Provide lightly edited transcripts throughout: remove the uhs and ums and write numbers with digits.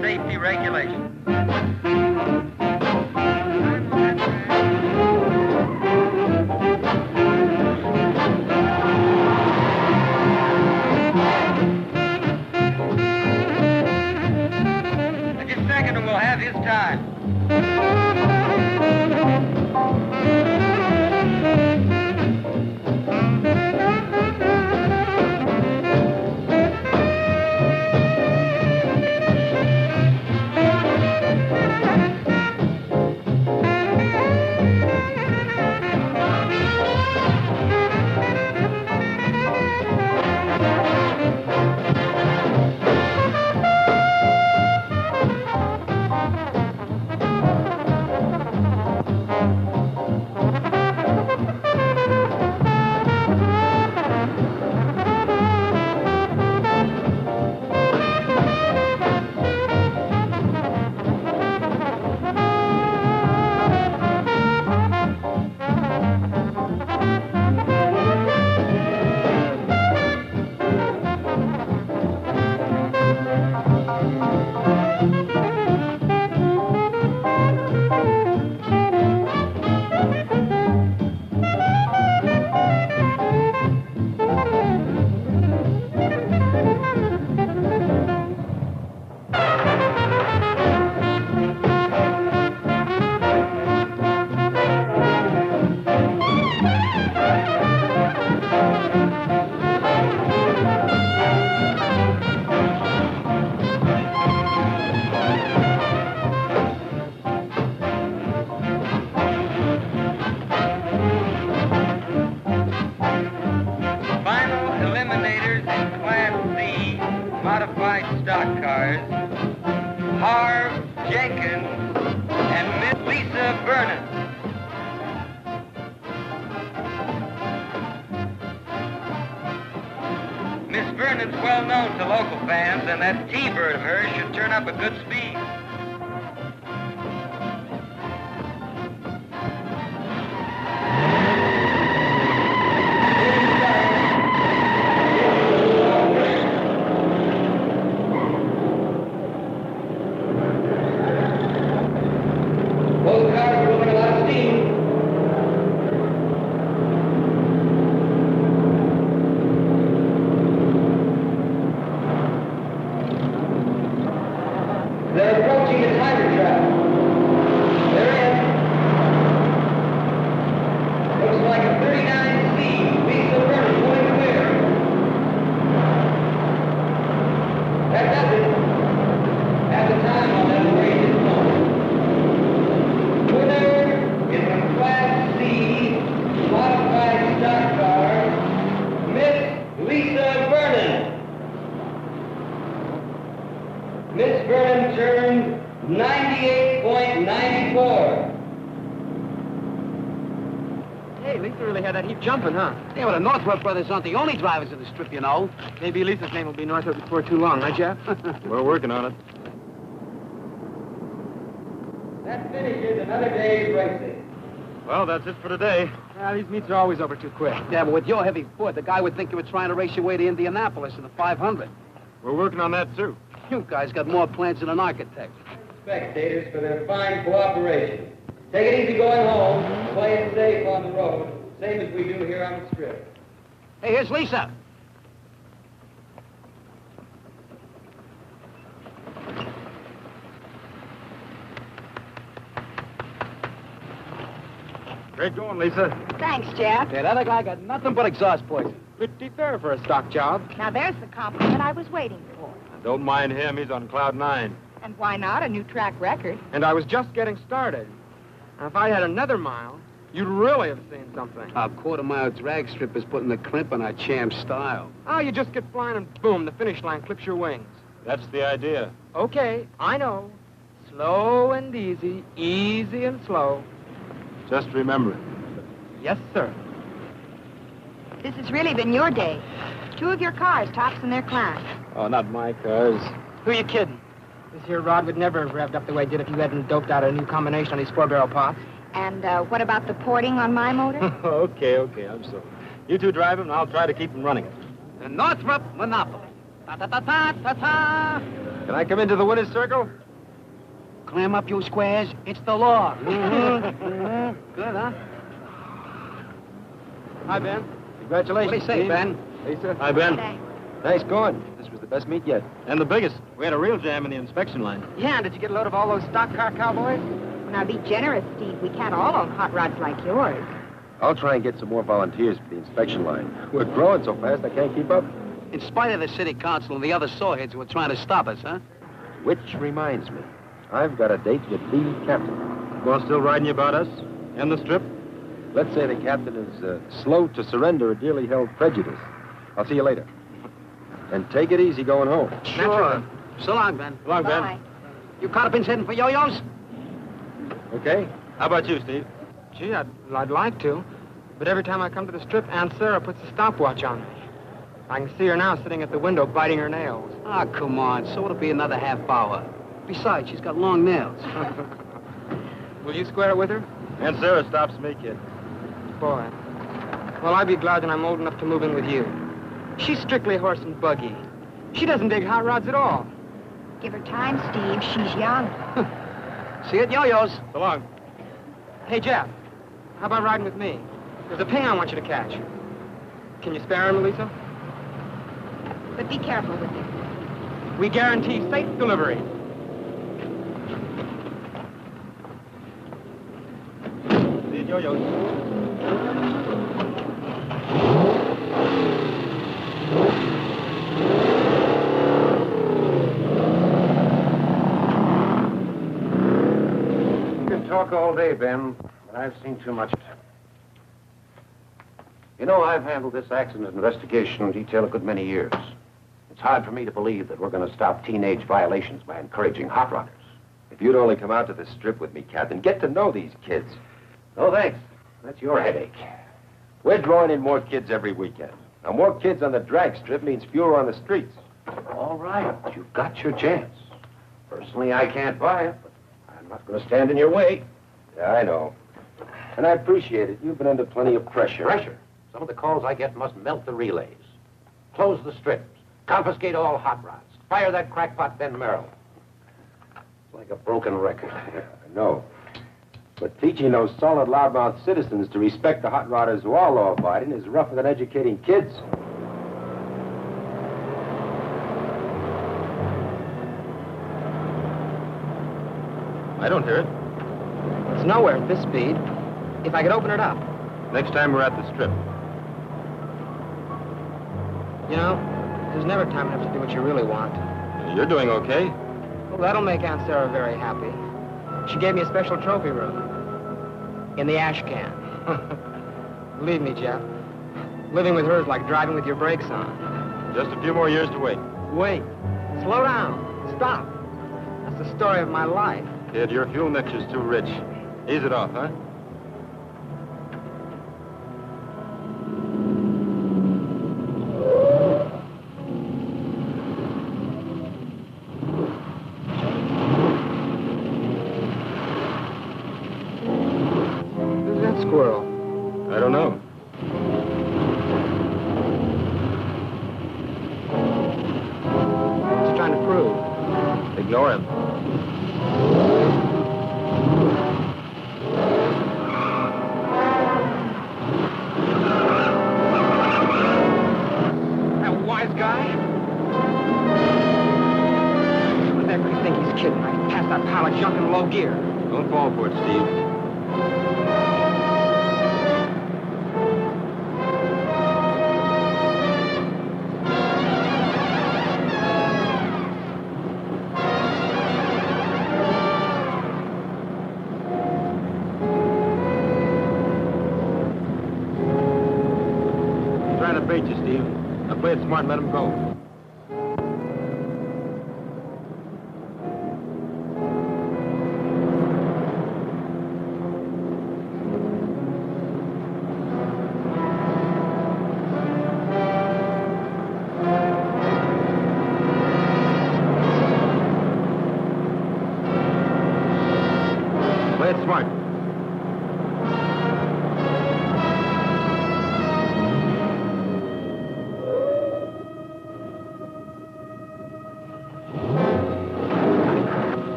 Safety regulations. Just a second and we'll have his time. Vernon. Miss Vernon's well known to local fans, and that T-bird of hers should turn up a good speed. They're approaching the tiger trap. They're in. Looks like a 39C. Lisa Vernon going clear. That does it. At the time on that range is known. Winner is a Class C modified stock car, Miss Lisa Vernon. Miss Vernon turned 98.94. Hey, Lisa really had that heap jumping, huh? Yeah, well, the Northrup brothers aren't the only drivers of the strip, you know. Maybe Lisa's name will be Northrup before too long, huh, Jeff? We're working on it. That finishes another day's racing. Well, that's it for today. Well, these meets are always over too quick. Yeah, but with your heavy foot, the guy would think you were trying to race your way to Indianapolis in the 500. We're working on that, too. You guys got more plans than an architect. Spectators for their fine cooperation. Take it easy going home. Play it safe on the road, same as we do here on the strip. Hey, here's Lisa. Great going, Lisa. Thanks, Jeff. Yeah, that other guy got nothing but exhaust poison. Pretty fair for a stock job. Now, there's the compliment I was waiting for. Don't mind him. He's on cloud 9. And why not? A new track record. And I was just getting started. Now, if I had another mile, you'd really have seen something. Our quarter-mile drag strip is putting the crimp on our champ style. Oh, you just get flying and boom, the finish line clips your wings. That's the idea. Okay, I know. Slow and easy, easy and slow. Just remember it. Yes, sir. This has really been your day. 2 of your cars, tops in their class. Oh, not my cars. Who you kidding? This here rod would never have revved up the way it did if you hadn't doped out a new combination on these 4-barrel pots. And what about the porting on my motor? Okay, I'm sorry. You two drive him, and I'll try to keep him running. The Northrup Monopoly. Ta-ta-ta-ta-ta-ta. Can I come into the winner's circle? Clam up, you squares. It's the law. Good, huh? Hi, Ben. Congratulations. What do you say, Steve. Ben? Lisa. Hi, Ben. Thanks. Nice going. This was the best meet yet. And the biggest. We had a real jam in the inspection line. Yeah, did you get a load of all those stock car cowboys? Now, be generous, Steve. We can't all own hot rods like yours. I'll try and get some more volunteers for the inspection line. We're growing so fast I can't keep up. In spite of the city council and the other sawheads who are trying to stop us, huh? Which reminds me, I've got a date with the captain. Boss still riding you about us? And the strip? Let's say the captain is slow to surrender a dearly held prejudice. I'll see you later. And take it easy going home. Sure. So long, Ben. So long, Ben. Bye. You carpins heading for yo-yos? Okay? How about you, Steve? Gee, I'd like to. But every time I come to the strip, Aunt Sarah puts a stopwatch on me. I can see her now sitting at the window biting her nails. Ah, come on. So it'll be another half hour. Besides, she's got long nails. Will you square it with her? Aunt Sarah stops me, kid. Boy. Well, I'd be glad that I'm old enough to move in with you. She's strictly horse and buggy. She doesn't dig hot rods at all. Give her time, Steve. She's young. See you at yo-yos. So long. Hey, Jeff, how about riding with me? There's a ping I want you to catch. Can you spare him, Lisa? But be careful with it. We guarantee safe delivery. See you at yo-yos. You can talk all day, Ben, but I've seen too much. You know, I've handled this accident investigation detail a good many years. It's hard for me to believe that we're going to stop teenage violations by encouraging hot rodders. If you'd only come out to the strip with me, Captain, get to know these kids. No, thanks. That's your headache. We're drawing in more kids every weekend. Now, more kids on the drag strip means fewer on the streets. All right, you've got your chance. Personally, I can't buy it, but I'm not going to stand in your way. Yeah, I know. And I appreciate it. You've been under plenty of pressure. Pressure? Some of the calls I get must melt the relays. Close the strips. Confiscate all hot rods. Fire that crackpot Ben Merrill. It's like a broken record. Yeah, I know. But teaching those solid, loudmouth citizens to respect the hot rodders who are law-abiding is rougher than educating kids. I don't hear it. It's nowhere at this speed. If I could open it up. Next time we're at the strip. You know, there's never time enough to do what you really want. You're doing okay. Well, that'll make Aunt Sarah very happy. She gave me a special trophy room. In the ash can. Believe me, Jeff. Living with her is like driving with your brakes on. Just a few more years to wait. Wait. Slow down. Stop. That's the story of my life. Kid, your fuel mixture's too rich. Ease it off, huh? Who's that squirrel? I don't know. What's he trying to prove? Ignore him. That wise guy? Whatever you think he's kidding. I can pass that pile of junk in low gear. Don't fall for it, Steve. He's trying to bait you, Steve. Now play it smart and let him go.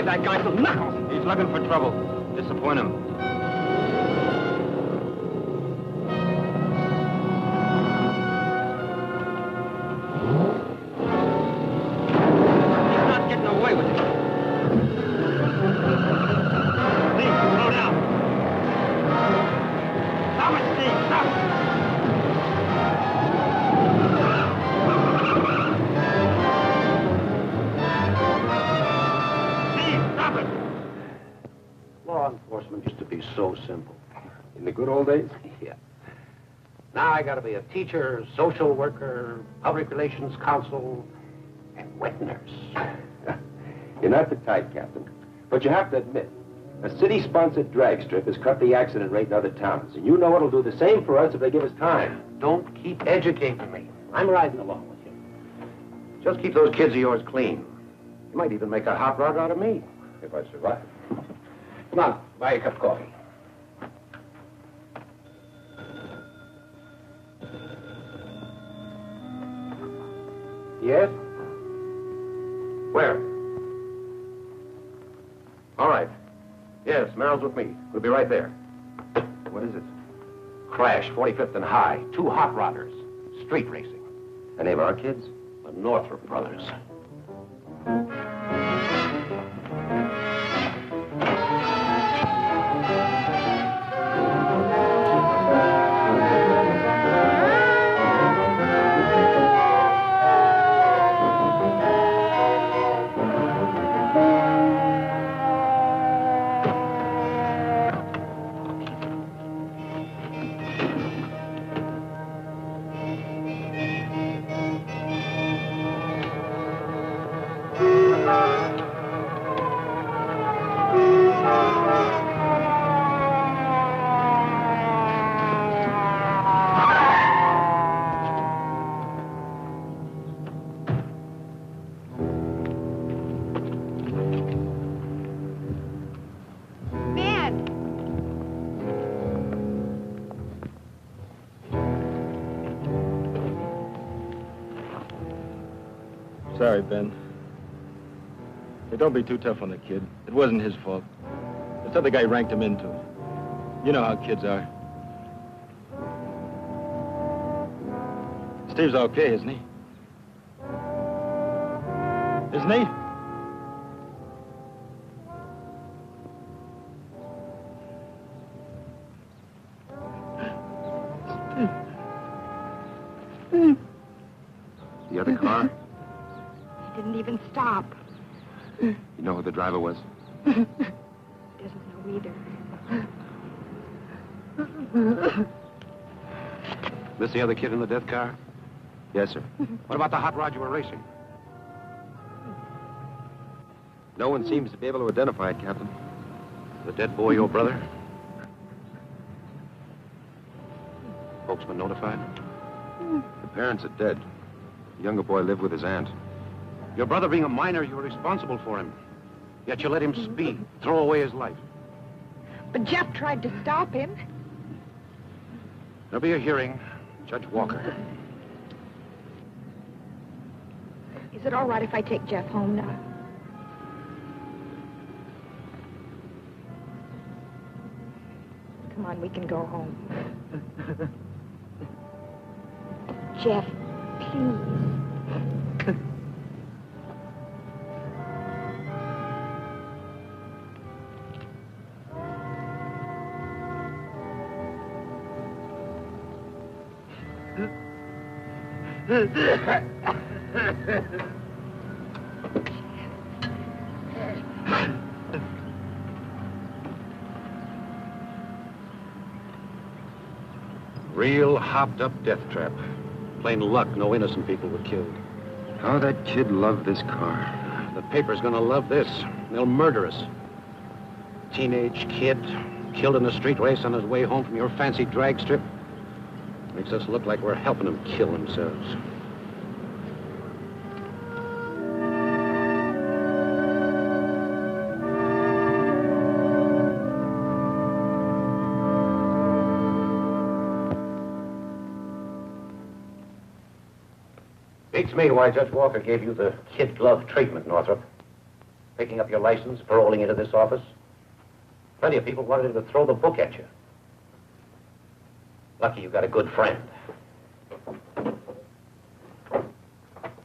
give that guy some knuckles. He's looking for trouble. Disappoint him. He's not getting away with it. Steve, slow down. Stop it, Steve, stop it. Law enforcement used to be so simple. In the good old days? Yeah. Now I gotta be a teacher, social worker, public relations counsel, and wet nurse. You're not the type, Captain. But you have to admit, a city-sponsored drag strip has cut the accident rate in other towns. And you know it'll do the same for us if they give us time. Don't keep educating me. I'm riding along with you. Just keep those kids of yours clean. You might even make a hot rod out of me. If I survive. Come on, buy a cup of coffee. Yes? Where? All right. Yes, Merrill's with me. We'll be right there. What is it? Crash, 45th and High. 2 hot rodders. Street racing. Any of our kids? The Northrup brothers. Sorry, Ben. Hey, don't be too tough on the kid. It wasn't his fault. This other guy ranked him into it. You know how kids are. Steve's okay, isn't he? Isn't he? The other car? He didn't even stop. You know who the driver was? Doesn't know either. This the other kid in the death car? Yes, sir. What about the hot rod you were racing? No one seems to be able to identify it, Captain. The dead boy your brother? Folks been notified? The parents are dead. The younger boy lived with his aunt. Your brother being a minor, you were responsible for him. Yet you let him speed, throw away his life. But Jeff tried to stop him. There'll be a hearing. Judge Walker. Is it all right if I take Jeff home now? Come on, we can go home. Jeff, please. Real hopped-up death trap. Plain luck, no innocent people were killed. How that kid loved this car. The paper's gonna love this. They'll murder us. Teenage kid, killed in a street race on his way home from your fancy drag strip. Makes us look like we're helping them kill themselves. Beats me why Judge Walker gave you the kid glove treatment, Northrup. Picking up your license, paroling into this office. Plenty of people wanted him to throw the book at you. Lucky you got a good friend.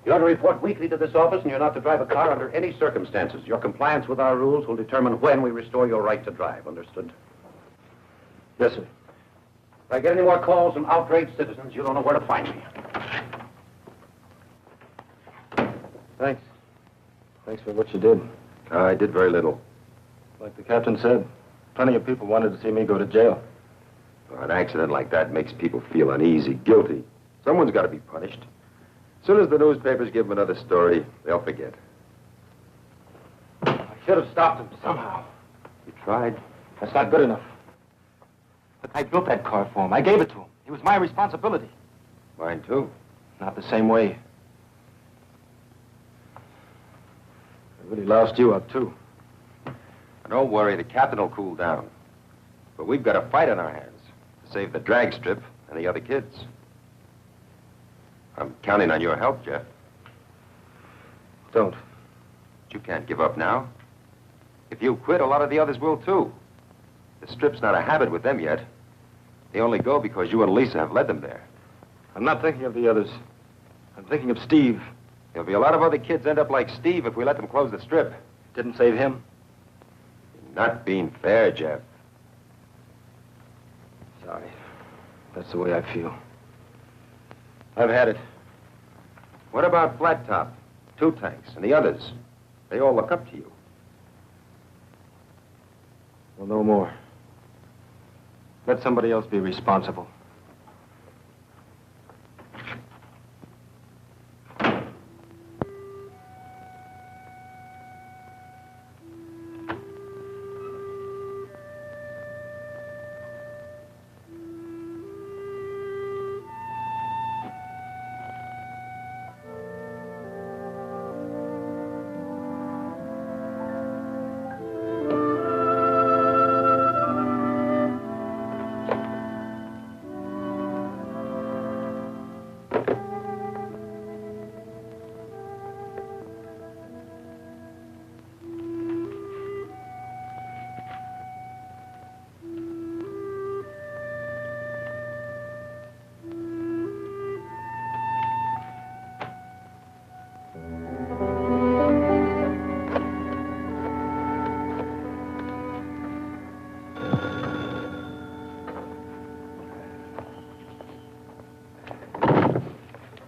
You're to report weekly to this office, and you're not to drive a car under any circumstances. Your compliance with our rules will determine when we restore your right to drive. Understood? Yes, sir. If I get any more calls from outraged citizens, you don't know where to find me. Thanks. Thanks for what you did. I did very little. Like the captain said, plenty of people wanted to see me go to jail. An accident like that makes people feel uneasy, guilty. Someone's got to be punished. As soon as the newspapers give them another story, they'll forget. I should have stopped him somehow. You tried? That's not good enough. Look, I built that car for him. I gave it to him. It was my responsibility. Mine, too. Not the same way. I really loused you up, too. Don't worry, the captain will cool down. But we've got a fight on our hands to save the drag strip and the other kids. I'm counting on your help, Jeff. Don't. But you can't give up now. If you quit, a lot of the others will, too. The strip's not a habit with them yet. They only go because you and Lisa have led them there. I'm not thinking of the others. I'm thinking of Steve. There'll be a lot of other kids end up like Steve if we let them close the strip. Didn't save him. Not being fair, Jeff. Sorry. That's the way I feel. I've had it. What about Flat Top, Two Tanks, and the others? They all look up to you. Well, no more. Let somebody else be responsible.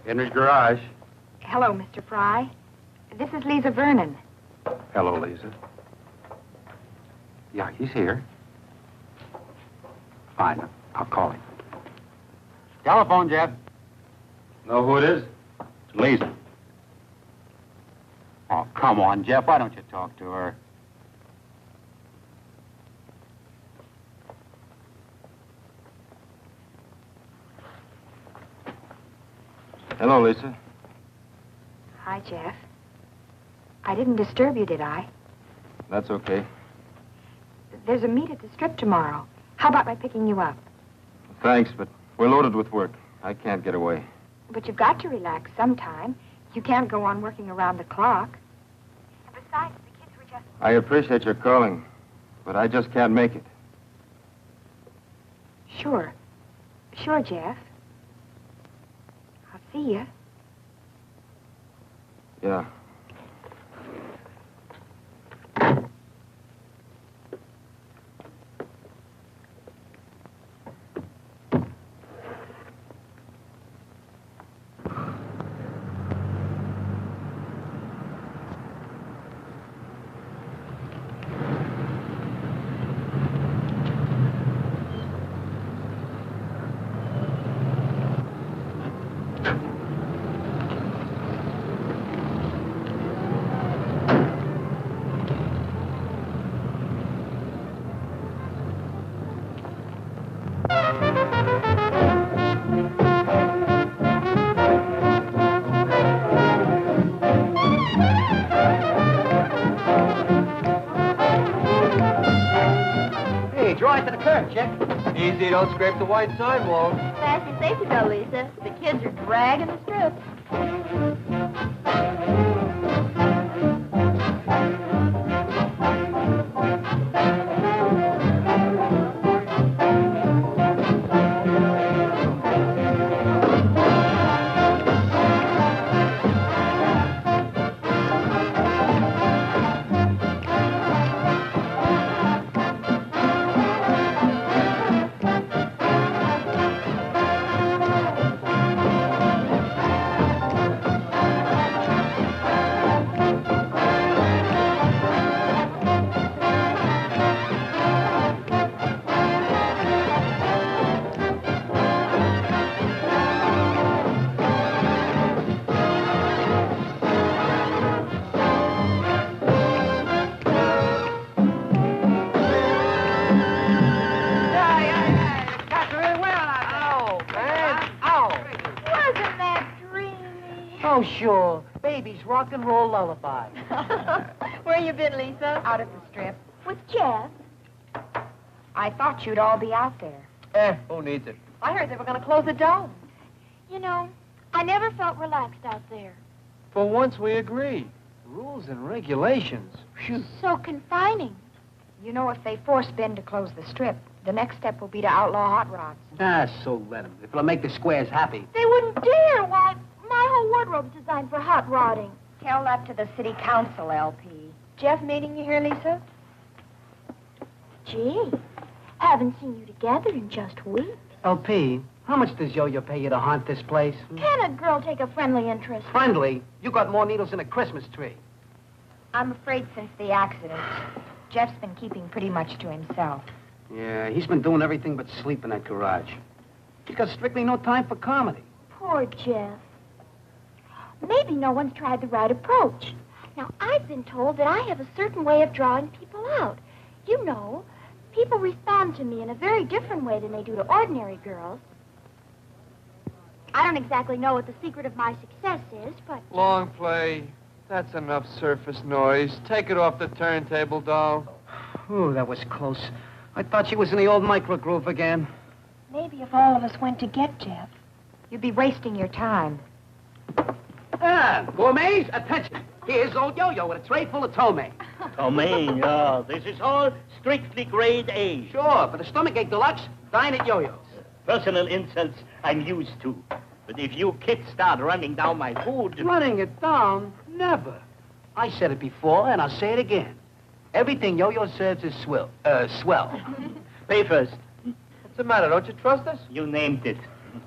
Henry's garage. Hello, Mr. Fry. This is Lisa Vernon. Hello, Lisa. Yeah, he's here. Fine. I'll call him. Telephone, Jeff. Know who it is? It's Lisa. Oh, come on, Jeff. Why don't you talk to her? Hello, Lisa. Hi, Jeff. I didn't disturb you, did I? That's okay. There's a meet at the strip tomorrow. How about my picking you up? Thanks, but we're loaded with work. I can't get away. But you've got to relax sometime. You can't go on working around the clock. And besides, the kids were just... I appreciate your calling, but I just can't make it. Sure. Sure, Jeff. I'll see you. Yeah. Easy, don't scrape the white sidewalk. Fasten your safety belt, Lisa. The kids are dragging the strip. Oh, sure. Baby's rock and roll lullaby. Where you been, Lisa? Out at the strip. With Jeff. I thought you'd all be out there. Who needs it? I heard they were going to close the dome. You know, I never felt relaxed out there. For once we agree. Rules and regulations. Phew. So confining. You know, if they force Ben to close the strip, the next step will be to outlaw hot rods. Ah, so let them. If it'll make the squares happy. They wouldn't dare. Why, my whole wardrobe's designed for hot rodding. Tell that to the city council, LP. Jeff meeting you here, Lisa? Gee, haven't seen you together in just weeks. LP, how much does Yo-Yo pay you to haunt this place? Can a girl take a friendly interest? Friendly? You got more needles than a Christmas tree. I'm afraid since the accident, Jeff's been keeping pretty much to himself. Yeah, he's been doing everything but sleep in that garage. He's got strictly no time for comedy. Poor Jeff. Maybe no one's tried the right approach. Now, I've been told that I have a certain way of drawing people out. You know, people respond to me in a very different way than they do to ordinary girls. I don't exactly know what the secret of my success is, but... Long play. That's enough surface noise. Take it off the turntable, doll. Ooh, that was close. I thought she was in the old microgroove again. Maybe if all of us went to get Jeff, you'd be wasting your time. Ah, gourmets, attention. Here's old Yo-Yo with a tray full of ptomaine. Ptomaine, yeah. This is all strictly grade A. Sure, for the stomachache deluxe, dine at Yo-Yo's. Personal insults I'm used to. But if you kids start running down my food... Running it down? Never. I said it before, and I'll say it again. Everything Yo-Yo serves is swell. Pay first. What's the matter? Don't you trust us? You named it.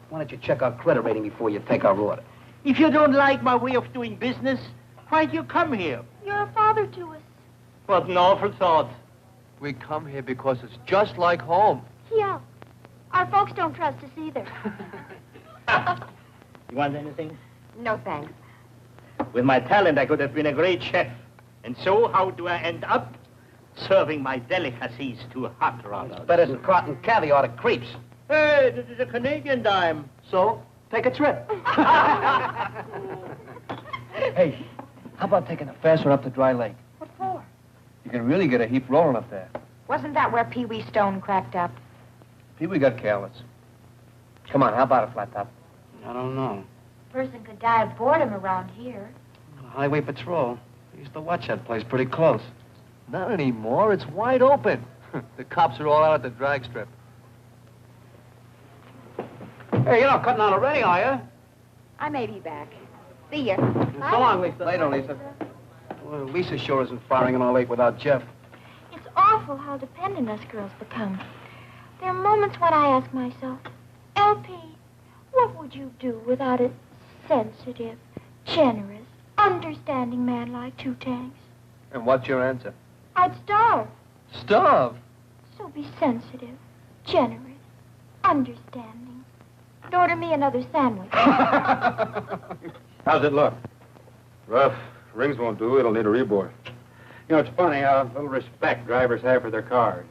Why don't you check our credit rating before you take our order? If you don't like my way of doing business, why'd you come here? You're a father to us. What an awful thought. We come here because it's just like home. Yeah. Our folks don't trust us either. You want anything? No, thanks. With my talent, I could have been a great chef. And so, how do I end up? Serving my delicacies to hot rodders. Better than cotton caviar to creeps. Hey, this is a Canadian dime. So, take a trip. Hey, how about taking a fast one up to Dry Lake? What for? You can really get a heap rolling up there. Wasn't that where Pee Wee Stone cracked up? Pee-wee got careless. Come on, how about it, Flat Top? I don't know. Person could die of boredom around here. Highway Patrol. I used to watch that place pretty close. Not anymore. It's wide open. The cops are all out at the drag strip. Hey, you're not cutting out already, are you? I may be back. See ya. So long, Lisa. Later, Lisa. Well, Lisa sure isn't firing in all late without Jeff. It's awful how dependent us girls become. There are moments when I ask myself, LP, what would you do without a sensitive, generous, understanding man like Two Tanks? And what's your answer? I'd starve. Starve? So be sensitive, generous, understanding. And order me another sandwich. How's it look? Rough. Rings won't do. It'll need a rebore. You know, it's funny how little respect drivers have for their cars.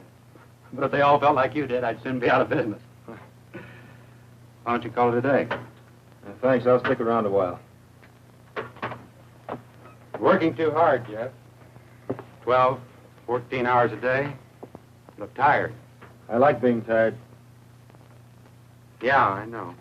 But if they all felt like you did, I'd soon be out of business. Why don't you call it a day? Thanks. I'll stick around a while. Working too hard, Jeff. 12, 14 hours a day. Look tired. I like being tired. Yeah, I know.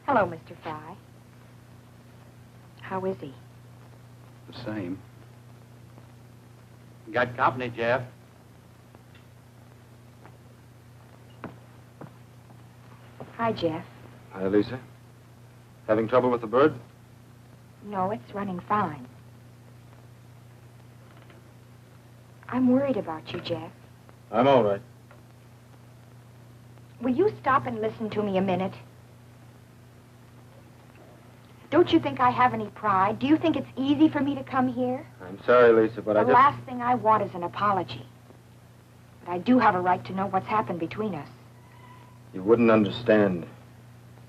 Hello, Mr. Fry. How is he? The same. Got company, Jeff. Hi, Jeff. Hi, Lisa. Having trouble with the bird? No, it's running fine. I'm worried about you, Jeff. I'm all right. Will you stop and listen to me a minute? Don't you think I have any pride? Do you think it's easy for me to come here? I'm sorry, Lisa, but The last thing I want is an apology. But I do have a right to know what's happened between us. You wouldn't understand.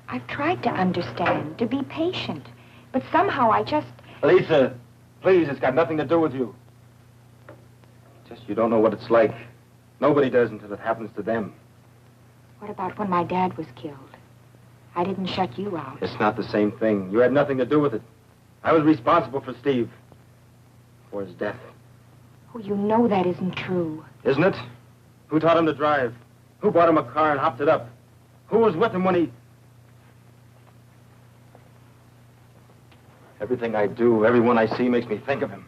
I've tried to understand, to be patient. But somehow I just... Lisa, please, it's got nothing to do with you. Just you don't know what it's like. Nobody does until it happens to them. What about when my dad was killed? I didn't shut you out. It's not the same thing. You had nothing to do with it. I was responsible for Steve. For his death. Oh, you know that isn't true. Isn't it? Who taught him to drive? Who bought him a car and hopped it up? Who was with him when he... Everything I do, everyone I see makes me think of him.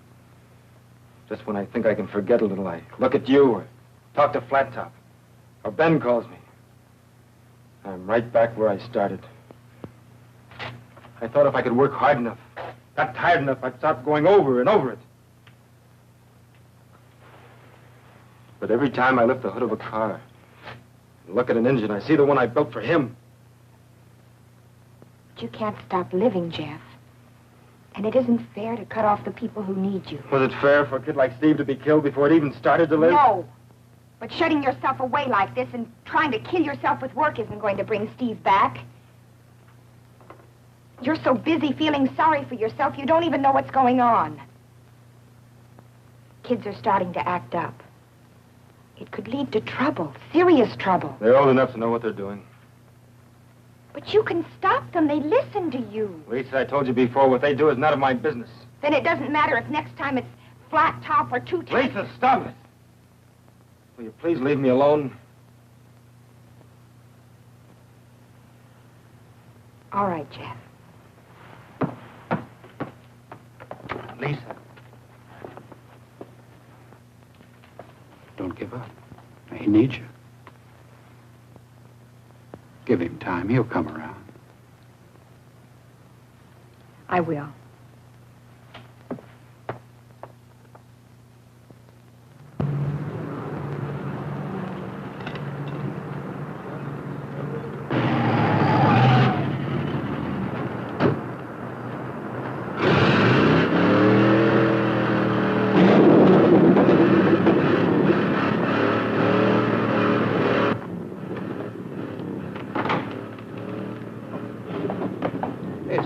Just when I think I can forget a little, I look at you or talk to Flat Top. Or Ben calls me. I'm right back where I started. I thought if I could work hard enough, got tired enough, I'd stop going over and over it. But every time I lift the hood of a car and look at an engine, I see the one I built for him. But you can't stop living, Jeff. And it isn't fair to cut off the people who need you. Was it fair for a kid like Steve to be killed before it even started to live? No. But shutting yourself away like this and trying to kill yourself with work isn't going to bring Steve back. You're so busy feeling sorry for yourself, you don't even know what's going on. Kids are starting to act up. It could lead to trouble, serious trouble. They're old enough to know what they're doing. But you can stop them. They listen to you. Lisa, I told you before, what they do is none of my business. Then it doesn't matter if next time it's Flat Top or Two Top. Lisa, stop it. Will you please leave me alone? All right, Jeff. Lisa. Don't give up. He needs you. Give him time. He'll come around. I will.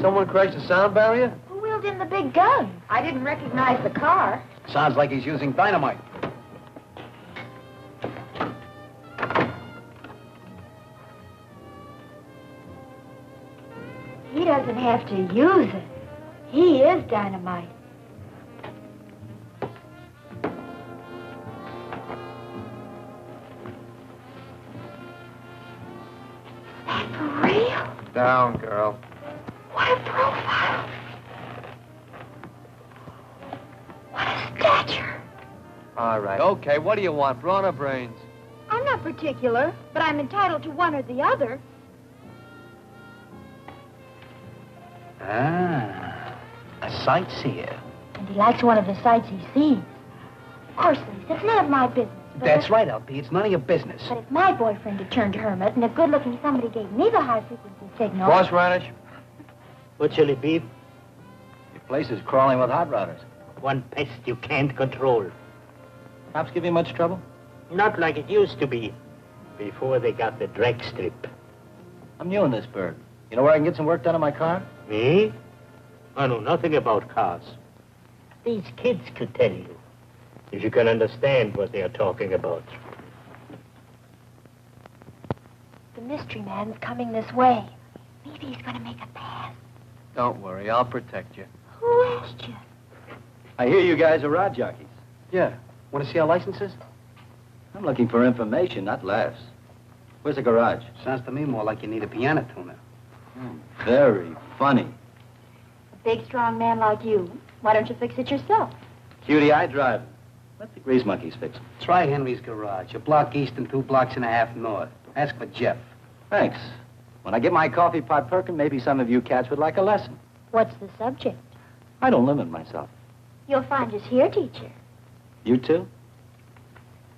Someone crashed the sound barrier? Who wheeled in the big gun? I didn't recognize the car. Sounds like he's using dynamite. He doesn't have to use it. He is dynamite. That for real? Down, girl. What a profile. What a stature. All right. Okay, what do you want, brawn or brains? I'm not particular, but I'm entitled to one or the other. Ah, a sightseer. And he likes one of the sights he sees. Of course, Lisa, it's none of my business. But That's right, LP. It's none of your business. But if my boyfriend had turned hermit and a good-looking somebody gave me the high-frequency signal... Horseradish? What shall it be? Your place is crawling with hot rodders. One pest you can't control. Cops give you much trouble? Not like it used to be, before they got the drag strip. I'm new in this burg. You know where I can get some work done on my car? Me? I know nothing about cars. These kids could tell you, if you can understand what they are talking about. The mystery man's coming this way. Maybe he's going to make a pass. Don't worry, I'll protect you. Who asked you? I hear you guys are rod jockeys. Yeah. Want to see our licenses? I'm looking for information, not laughs. Where's the garage? Sounds to me more like you need a piano tuner. Very funny. A big, strong man like you. Why don't you fix it yourself? Cutie, I drive. Let the grease monkeys fix it. Try Henry's garage. A block east and 2 blocks and a half north. Ask for Jeff. Thanks. When I get my coffee pot perking, maybe some of you cats would like a lesson. What's the subject? I don't limit myself. You'll find us here, teacher. You too?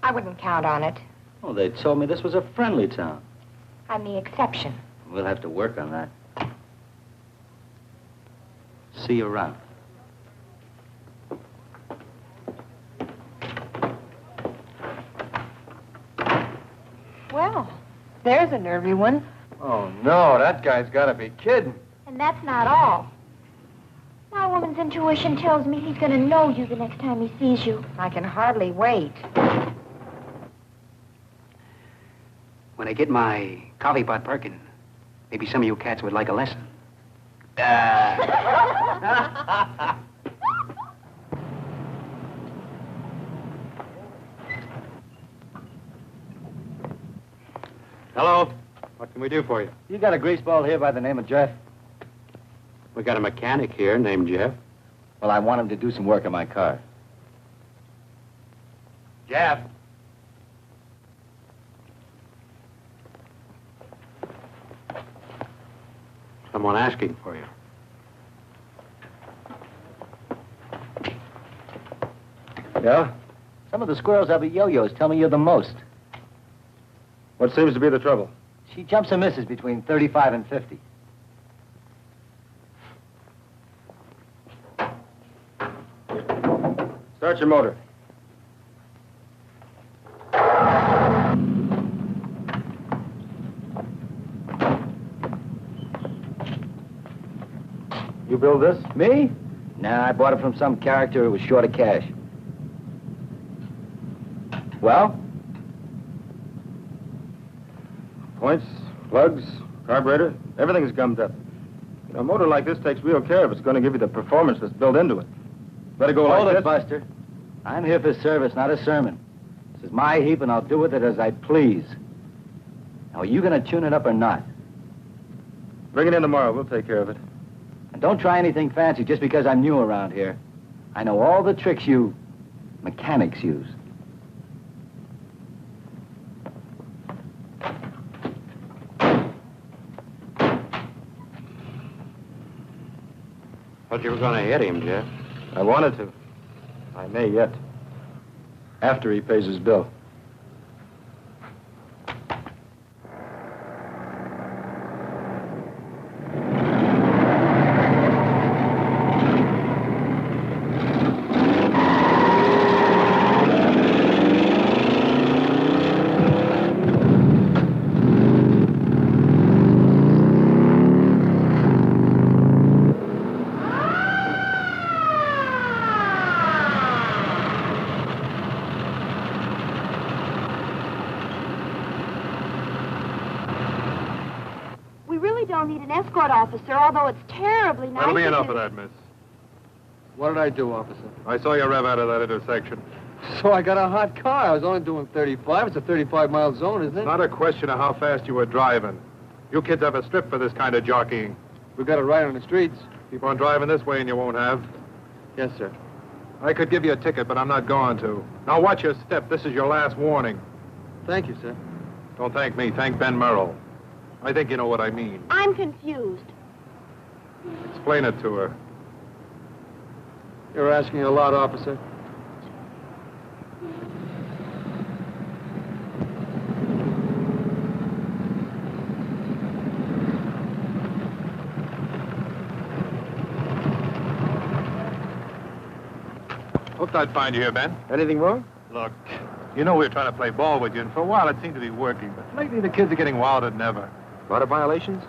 I wouldn't count on it. Oh, they told me this was a friendly town. I'm the exception. We'll have to work on that. See you around. Well, there's a nervy one. Oh, no, that guy's got to be kidding. And that's not all. Ben's intuition tells me he's going to know you the next time he sees you. I can hardly wait. When I get my coffee pot perking, maybe some of you cats would like a lesson. Hello. What can we do for you? You got a greaseball here by the name of Jeff? We got a mechanic here named Jeff. Well, I want him to do some work on my car. Jeff. Someone asking for you. Yeah? Some of the squirrels have yo-yos tell me you're the most. What seems to be the trouble? She jumps and misses between 35 and 50. Start your motor. You build this? Me? Nah, I bought it from some character who was short of cash. Well? Points, plugs, carburetor, everything's gummed up. You know, a motor like this takes real care if it's going to give you the performance that's built into it. Better go Hold like it, this. Buster. I'm here for service, not a sermon. This is my heap, and I'll do with it as I please. Now, are you going to tune it up or not? Bring it in tomorrow. We'll take care of it. And don't try anything fancy just because I'm new around here. I know all the tricks you mechanics use. Thought you were going to hit him, Jeff. I wanted to. I may yet. After he pays his bill. Officer, although it's terribly nice. That'll be enough of that, miss. What did I do, officer? I saw you rev out of that intersection. So I got a hot car. I was only doing 35. It's a 35-mile zone, isn't it? It's not a question of how fast you were driving. You kids have a strip for this kind of jockeying. We got it right on the streets. Keep on driving this way and you won't have. Yes, sir. I could give you a ticket, but I'm not going to. Now watch your step. This is your last warning. Thank you, sir. Don't thank me. Thank Ben Merrill. I think you know what I mean. I'm confused. Explain it to her. You're asking a lot, officer. Hoped I'd find you here, Ben. Anything wrong? Look, you know we were trying to play ball with you, and for a while it seemed to be working, but lately the kids are getting wilder than ever. A lot of violations?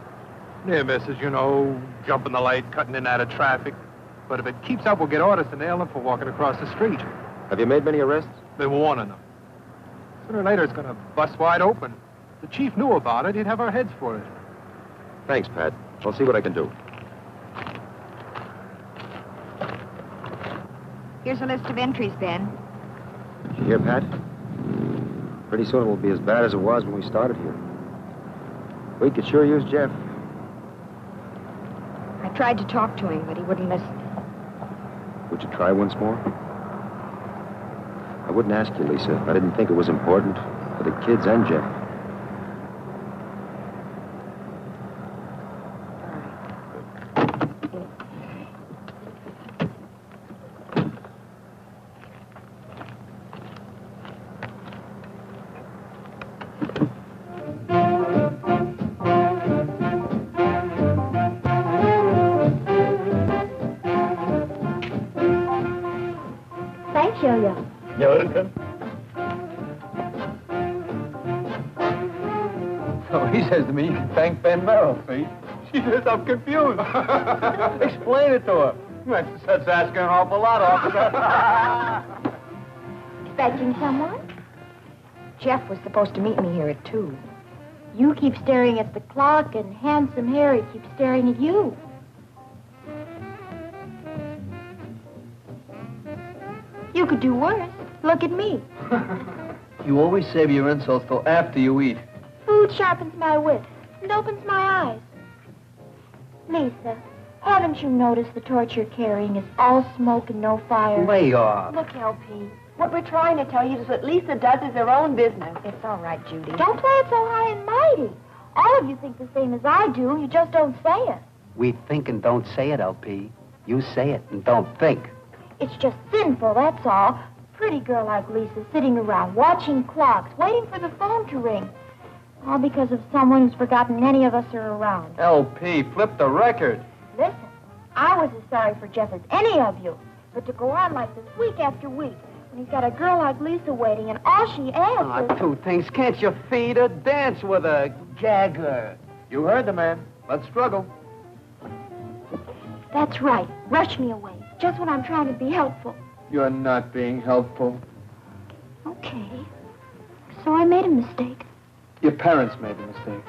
Near misses, you know, jumping the light, cutting in and out of traffic. But if it keeps up, we'll get orders to nail them for walking across the street. Have you made many arrests? Been warning them. Sooner or later, it's going to bust wide open. If the chief knew about it, he'd have our heads for it. Thanks, Pat. I'll see what I can do. Here's a list of entries, Ben. Did you hear, Pat? Pretty soon it will be as bad as it was when we started here. We could sure use Jeff. I tried to talk to him, but he wouldn't listen. Would you try once more? I wouldn't ask you, Lisa. I didn't think it was important for the kids and Jeff. You're welcome. So he says to me, you can thank Ben Merrill, see? She says, I'm confused. Explain it to her. That's asking an awful lot, officer. Expecting someone? Jeff was supposed to meet me here at 2. You keep staring at the clock, and Handsome Harry keeps staring at you. You could do worse. Look at me. You always save your insults till after you eat. Food sharpens my wits and opens my eyes. Lisa, haven't you noticed the torch you're carrying is all smoke and no fire? Lay off. Look, LP. What we're trying to tell you is what Lisa does is her own business. It's all right, Judy. Don't play it so high and mighty. All of you think the same as I do. You just don't say it. We think and don't say it, LP. You say it and don't think. It's just sinful, that's all. Pretty girl like Lisa sitting around watching clocks, waiting for the phone to ring. All because of someone who's forgotten any of us are around. LP, flip the record. Listen, I was as sorry for Jeff as any of you. But to go on like this week after week, when he's got a girl like Lisa waiting and all she asks is... Two things. Can't you feed her? Dance with her. Gag her. You heard the man. Let's struggle. That's right. Rush me away. Just when I'm trying to be helpful. You're not being helpful. Okay. So I made a mistake. Your parents made the mistake.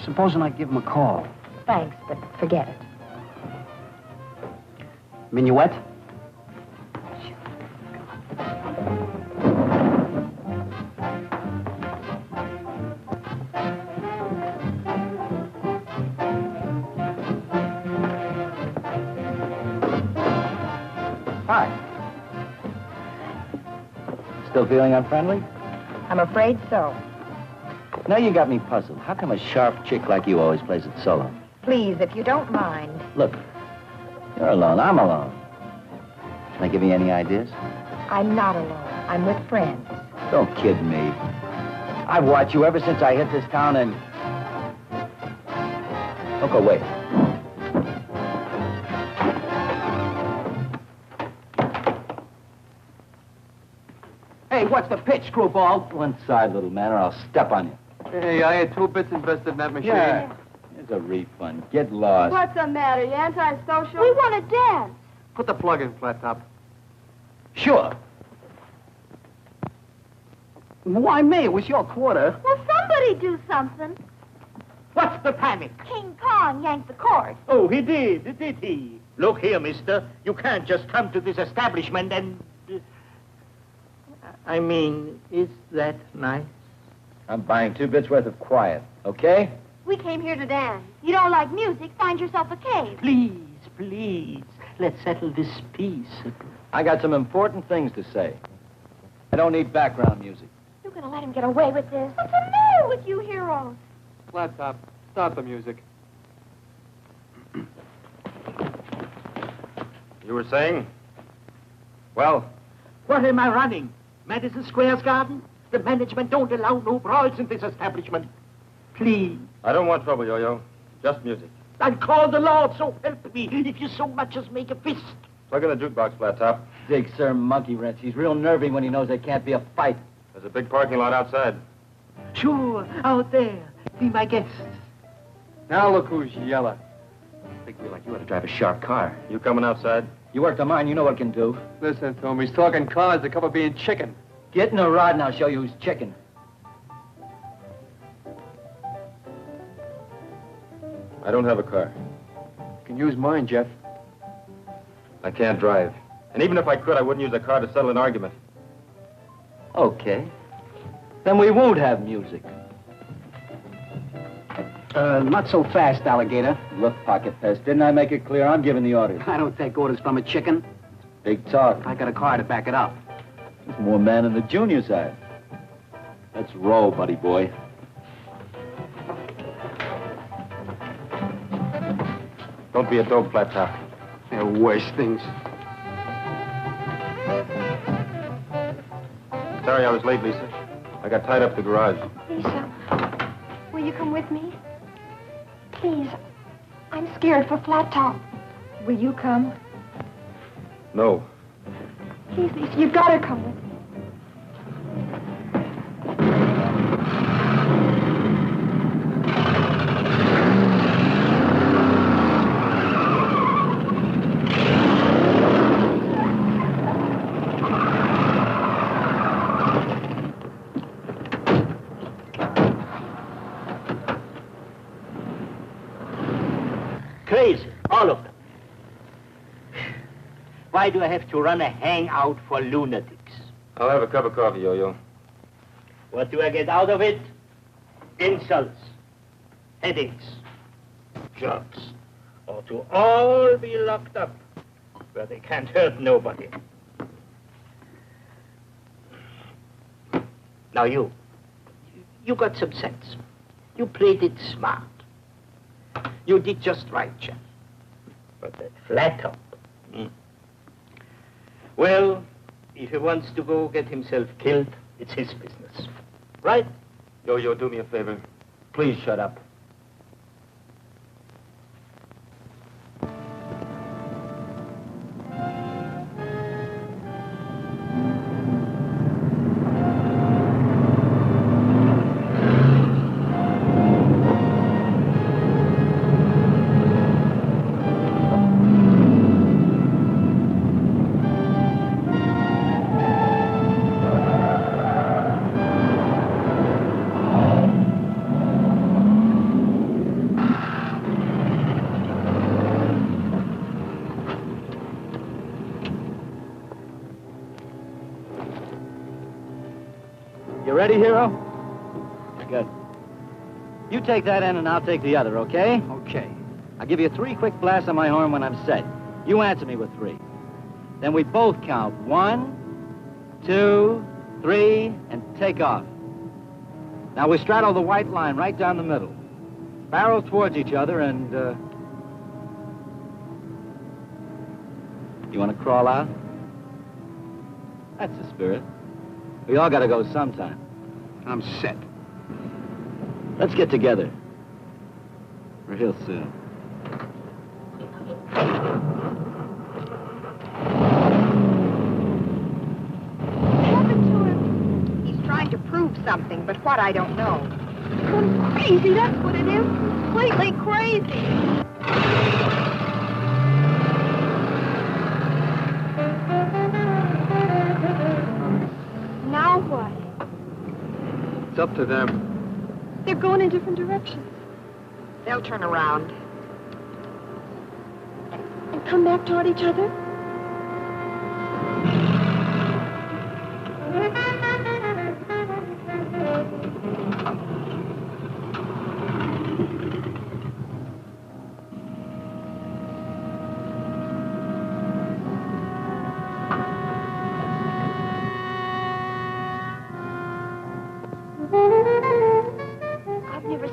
Supposing I give him a call. Thanks, but forget it. Minuet? Hi. Still feeling unfriendly? I'm afraid so. Now you got me puzzled. How come a sharp chick like you always plays it solo? Please, if you don't mind. Look, you're alone. I'm alone. Can I give you any ideas? I'm not alone. I'm with friends. Don't kid me. I've watched you ever since I hit this town and... Don't go away. Hey, what's the pitch, screwball? One side, little man, or I'll step on you. Hey, I had 2 bits invested in that machine. Yeah. Here's a refund. Get lost. What's the matter? You antisocial? We want to dance. Put the plug in, Flat Top. Sure. Why, me? It was your quarter. Well, somebody do something. What's the panic? King Kong yanked the cord. Oh, he did he? Look here, mister. You can't just come to this establishment and... I mean, is that nice? I'm buying 2 bits worth of quiet, okay? We came here to dance. You don't like music, find yourself a cave. Please, please, let's settle this peaceably. I got some important things to say. I don't need background music. You're going to let him get away with this. What's the matter with you heroes? Flat Top, start the music. You were saying? Well? What am I running? Madison Square's garden? The management don't allow no brawls in this establishment. Please. I don't want trouble, Yo-Yo. Just music. I'll call the law, so help me, if you so much as make a fist. Plug in the jukebox, Flat Top. Dig Sir Monkey Wrench. He's real nervy when he knows there can't be a fight. There's a big parking lot outside. Sure, out there. Be my guests. Now look who's yelling. Big wheel like you ought to drive a sharp car. You coming outside? You work the mine, you know what it can do. Listen to him. He's talking cars. The cover being chicken. Get in the rod and I'll show you who's chicken. I don't have a car. You can use mine, Jeff. I can't drive. And even if I could, I wouldn't use a car to settle an argument. Okay. Then we won't have music. Not so fast, alligator. Look, Pocket Pest, didn't I make it clear I'm giving the orders? I don't take orders from a chicken. Big talk. I got a car to back it up. There's more man in the junior side. Let's roll, buddy boy. Don't be a dope, Flat Top. There are worse things. Sorry I was late, Lisa. I got tied up at the garage. Lisa, will you come with me? Please, I'm scared for Flat Top. Will you come? No. Please, Lisa, you've got to come with me. Why do I have to run a hangout for lunatics? I'll have a cup of coffee, Yo-Yo. What do I get out of it? Insults, headaches, drugs, or to all be locked up where they can't hurt nobody. Now you got some sense. You played it smart. You did just right, Jeff. But that flat top. Well, if he wants to go get himself killed, it's his business. Right? Yo-Yo, do me a favor. Please shut up. You ready, Hero? Good. You take that end and I'll take the other, okay? Okay. I'll give you 3 quick blasts on my horn when I'm set. You answer me with 3. Then we both count 1, 2, 3, and take off. Now we straddle the white line right down the middle. Barrel towards each other and, You want to crawl out? That's the spirit. We all gotta go sometime. I'm set. Let's get together. Real soon. He's trying to prove something, but what I don't know. I'm crazy, that's what it is. Completely crazy. Now what? It's up to them. They're going in different directions. They'll turn around. And come back toward each other?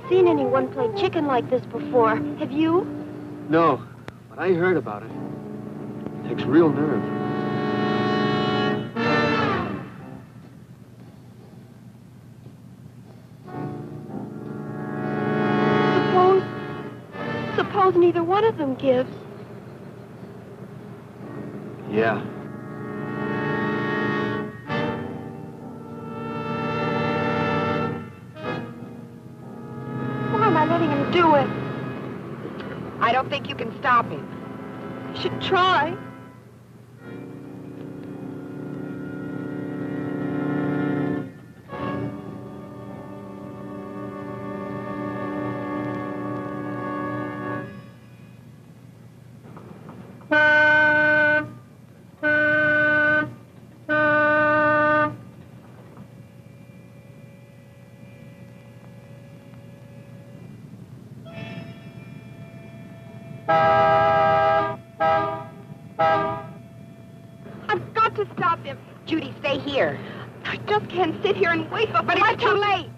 Seen anyone play chicken like this before. Have you? No, but I heard about it. It takes real nerve. Suppose neither one of them gives. Yeah. Letting him do it. I don't think you can stop him. I should try. Judy, stay here. I just can't sit here and wait for... But it's too late.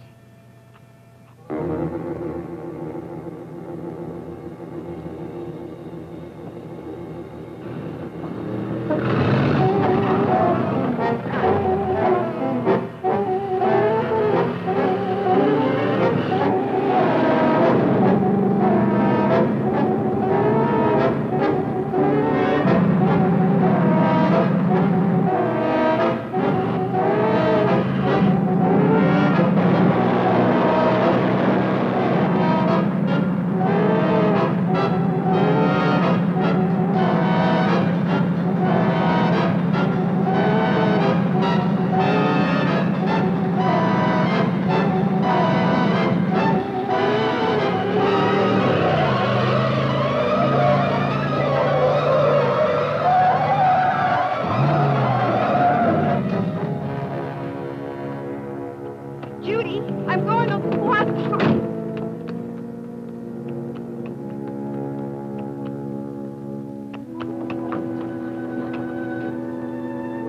Judy, I'm going to flat top.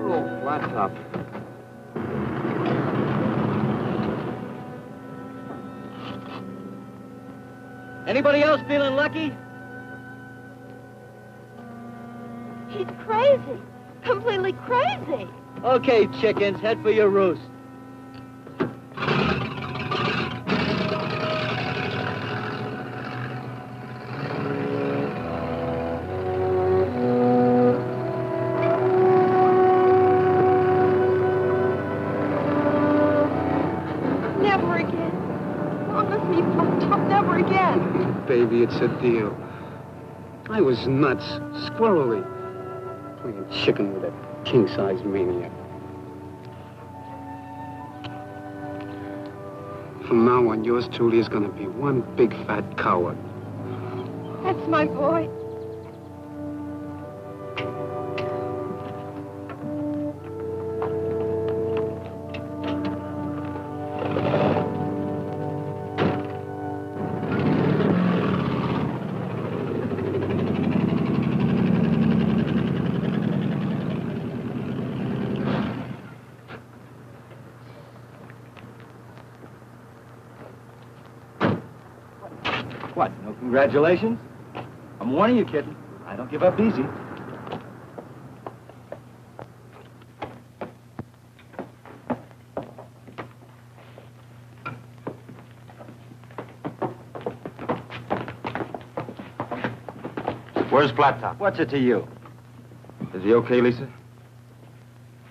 Oh, flat top. Anybody else feeling lucky? He's crazy. Completely crazy. Okay, chickens, head for your roost. Never again. Promise me, flat top, never again. Baby, it's a deal. I was nuts, squirrely, playing chicken with a king-size maniac. From now on, yours truly is gonna be one big fat coward. That's my boy. What, no congratulations? I'm warning you, kitten. I don't give up easy. Where's Flat Top? What's it to you? Is he okay, Lisa?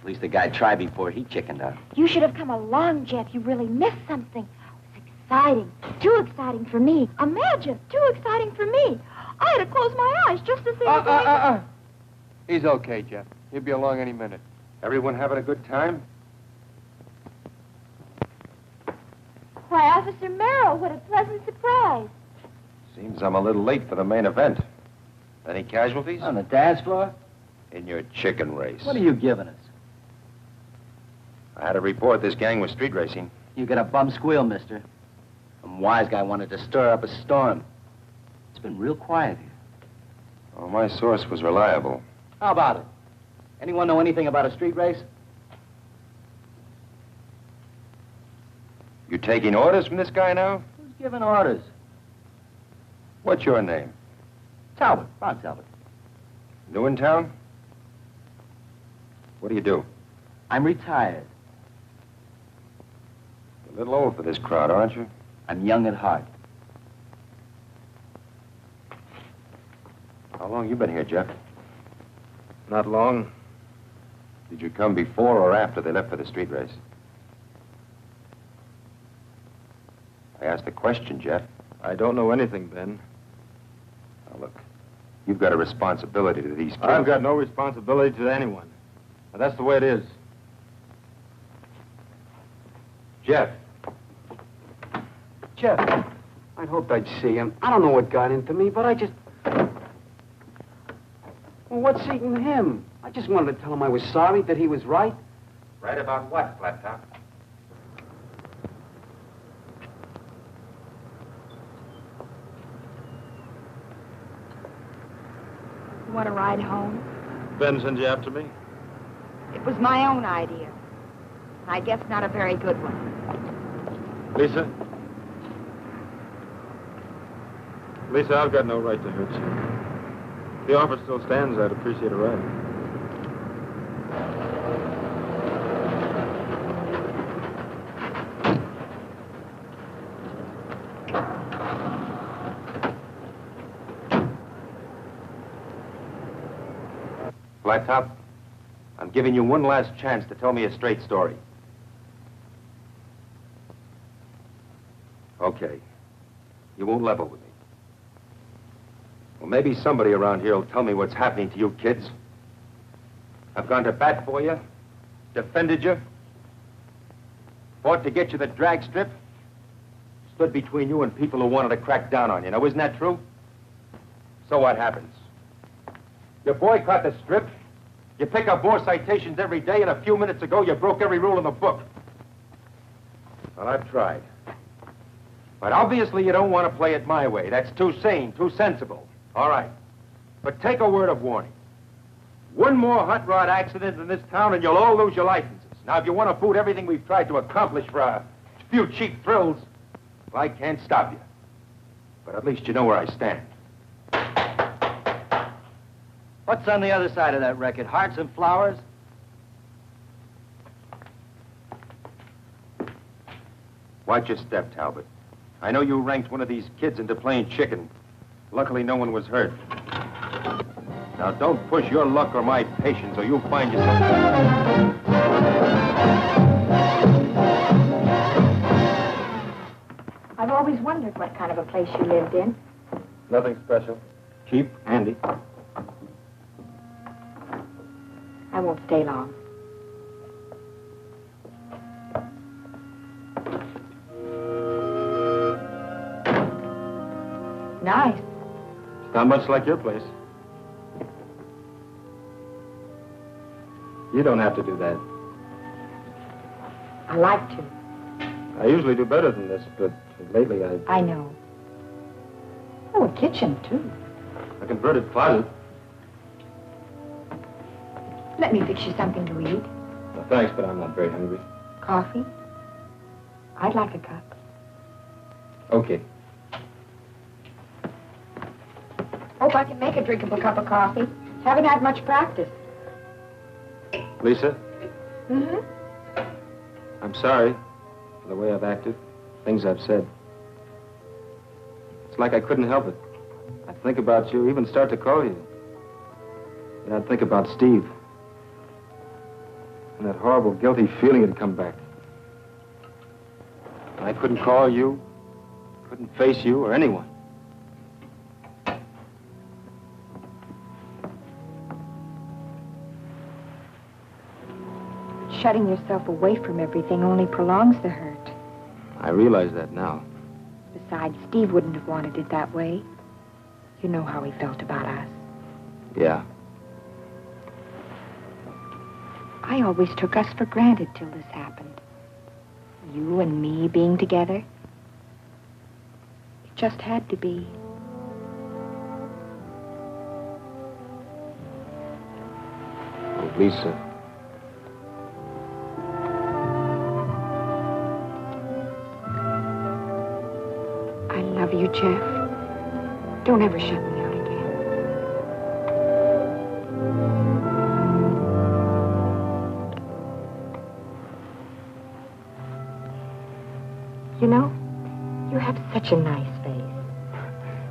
At least the guy tried before he chickened out. You should have come along, Jeff. You really missed something. It was exciting. Too exciting for me. Imagine, too exciting for me. I had to close my eyes just to see He's okay, Jeff. He'll be along any minute. Everyone having a good time? Why, Officer Merrill, what a pleasant surprise. Seems I'm a little late for the main event. Any casualties? On the dance floor? In your chicken race. What are you giving us? I had a report this gang was street racing. You get a bum squeal, mister. Some wise guy wanted to stir up a storm. It's been real quiet here. Oh, my source was reliable. How about it? Anyone know anything about a street race? You taking orders from this guy now? Who's giving orders? What's your name? Talbott, Bronc Talbott. New in town? What do you do? I'm retired. You're a little old for this crowd, aren't you? I'm young at heart. How long you been here, Jeff? Not long. Did you come before or after they left for the street race? I asked a question, Jeff. I don't know anything, Ben. Now, look, you've got a responsibility to these kids. I've got no responsibility to anyone. Now, that's the way it is. Jeff. Jeff, I'd hoped I'd see him. I don't know what got into me, but I just... Well, what's eating him? I just wanted to tell him I was sorry, that he was right. Right about what, Flat Top? You want to ride home? Ben sent you after me? It was my own idea. I guess not a very good one. Lisa? Lisa, I've got no right to hurt you. If the offer still stands, I'd appreciate a ride. Flat Top, I'm giving you one last chance to tell me a straight story. Okay. You won't level with me. Well, maybe somebody around here will tell me what's happening to you kids. I've gone to bat for you, defended you, fought to get you the drag strip, stood between you and people who wanted to crack down on you. Now, isn't that true? So what happens? You boycott the strip, you pick up more citations every day, and a few minutes ago you broke every rule in the book. Well, I've tried. But obviously you don't want to play it my way. That's too sane, too sensible. All right. But take a word of warning. One more hot rod accident in this town and you'll all lose your licenses. Now, if you want to boot everything we've tried to accomplish for a few cheap thrills, well, I can't stop you. But at least you know where I stand. What's on the other side of that record? Hearts and flowers? Watch your step, Talbot. I know you ranked one of these kids into playing chicken. Luckily, no one was hurt. Now, don't push your luck or my patience, or you'll find yourself... I've always wondered what kind of a place you lived in. Nothing special. Cheap, handy. I won't stay long. Nice. Not much like your place. You don't have to do that. I like to. I usually do better than this, but lately I know. Oh, a kitchen, too. a converted closet. Let me fix you something to eat. Well, thanks, but I'm not very hungry. Coffee? I'd like a cup. Okay. Hope I can make a drinkable cup of coffee. Haven't had much practice. Lisa, Mm-hmm. I'm sorry for the way I've acted, things I've said. It's like I couldn't help it. I'd think about you, even start to call you. And I'd think about Steve. And that horrible, guilty feeling had come back. And I couldn't call you, couldn't face you or anyone. Shutting yourself away from everything only prolongs the hurt. I realize that now. Besides, Steve wouldn't have wanted it that way. You know how he felt about us. Yeah. I always took us for granted till this happened. You and me being together. It just had to be. Oh, Lisa. I love you, Jeff. Don't ever shut me out again. You know, you have such a nice face.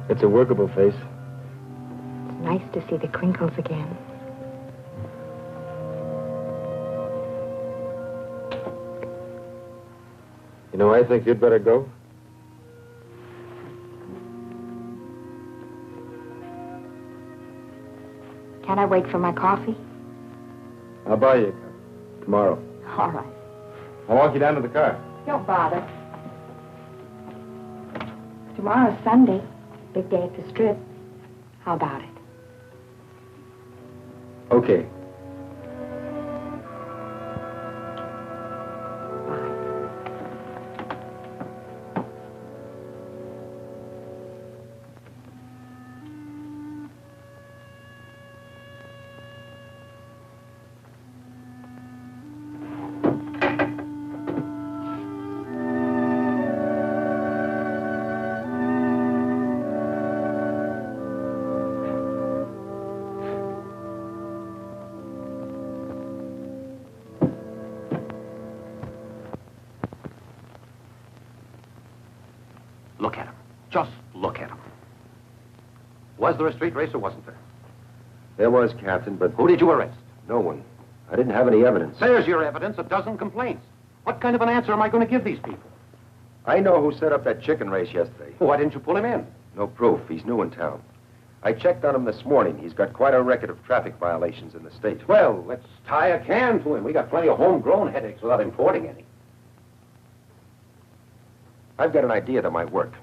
It's a workable face. It's nice to see the crinkles again. You know, I think you'd better go. Can I wait for my coffee? I'll buy you a cup tomorrow. All right. I'll walk you down to the car. Don't bother. Tomorrow's Sunday. Big day at the Strip. How about it? Okay. Look at him. Just look at him. Was there a street race or wasn't there? There was, Captain, but... Who did you arrest? No one. I didn't have any evidence. There's your evidence, a dozen complaints. What kind of an answer am I going to give these people? I know who set up that chicken race yesterday. Why didn't you pull him in? No proof. He's new in town. I checked on him this morning. He's got quite a record of traffic violations in the state. Well, let's tie a can to him. We got plenty of homegrown headaches without importing any. I've got an idea that might work.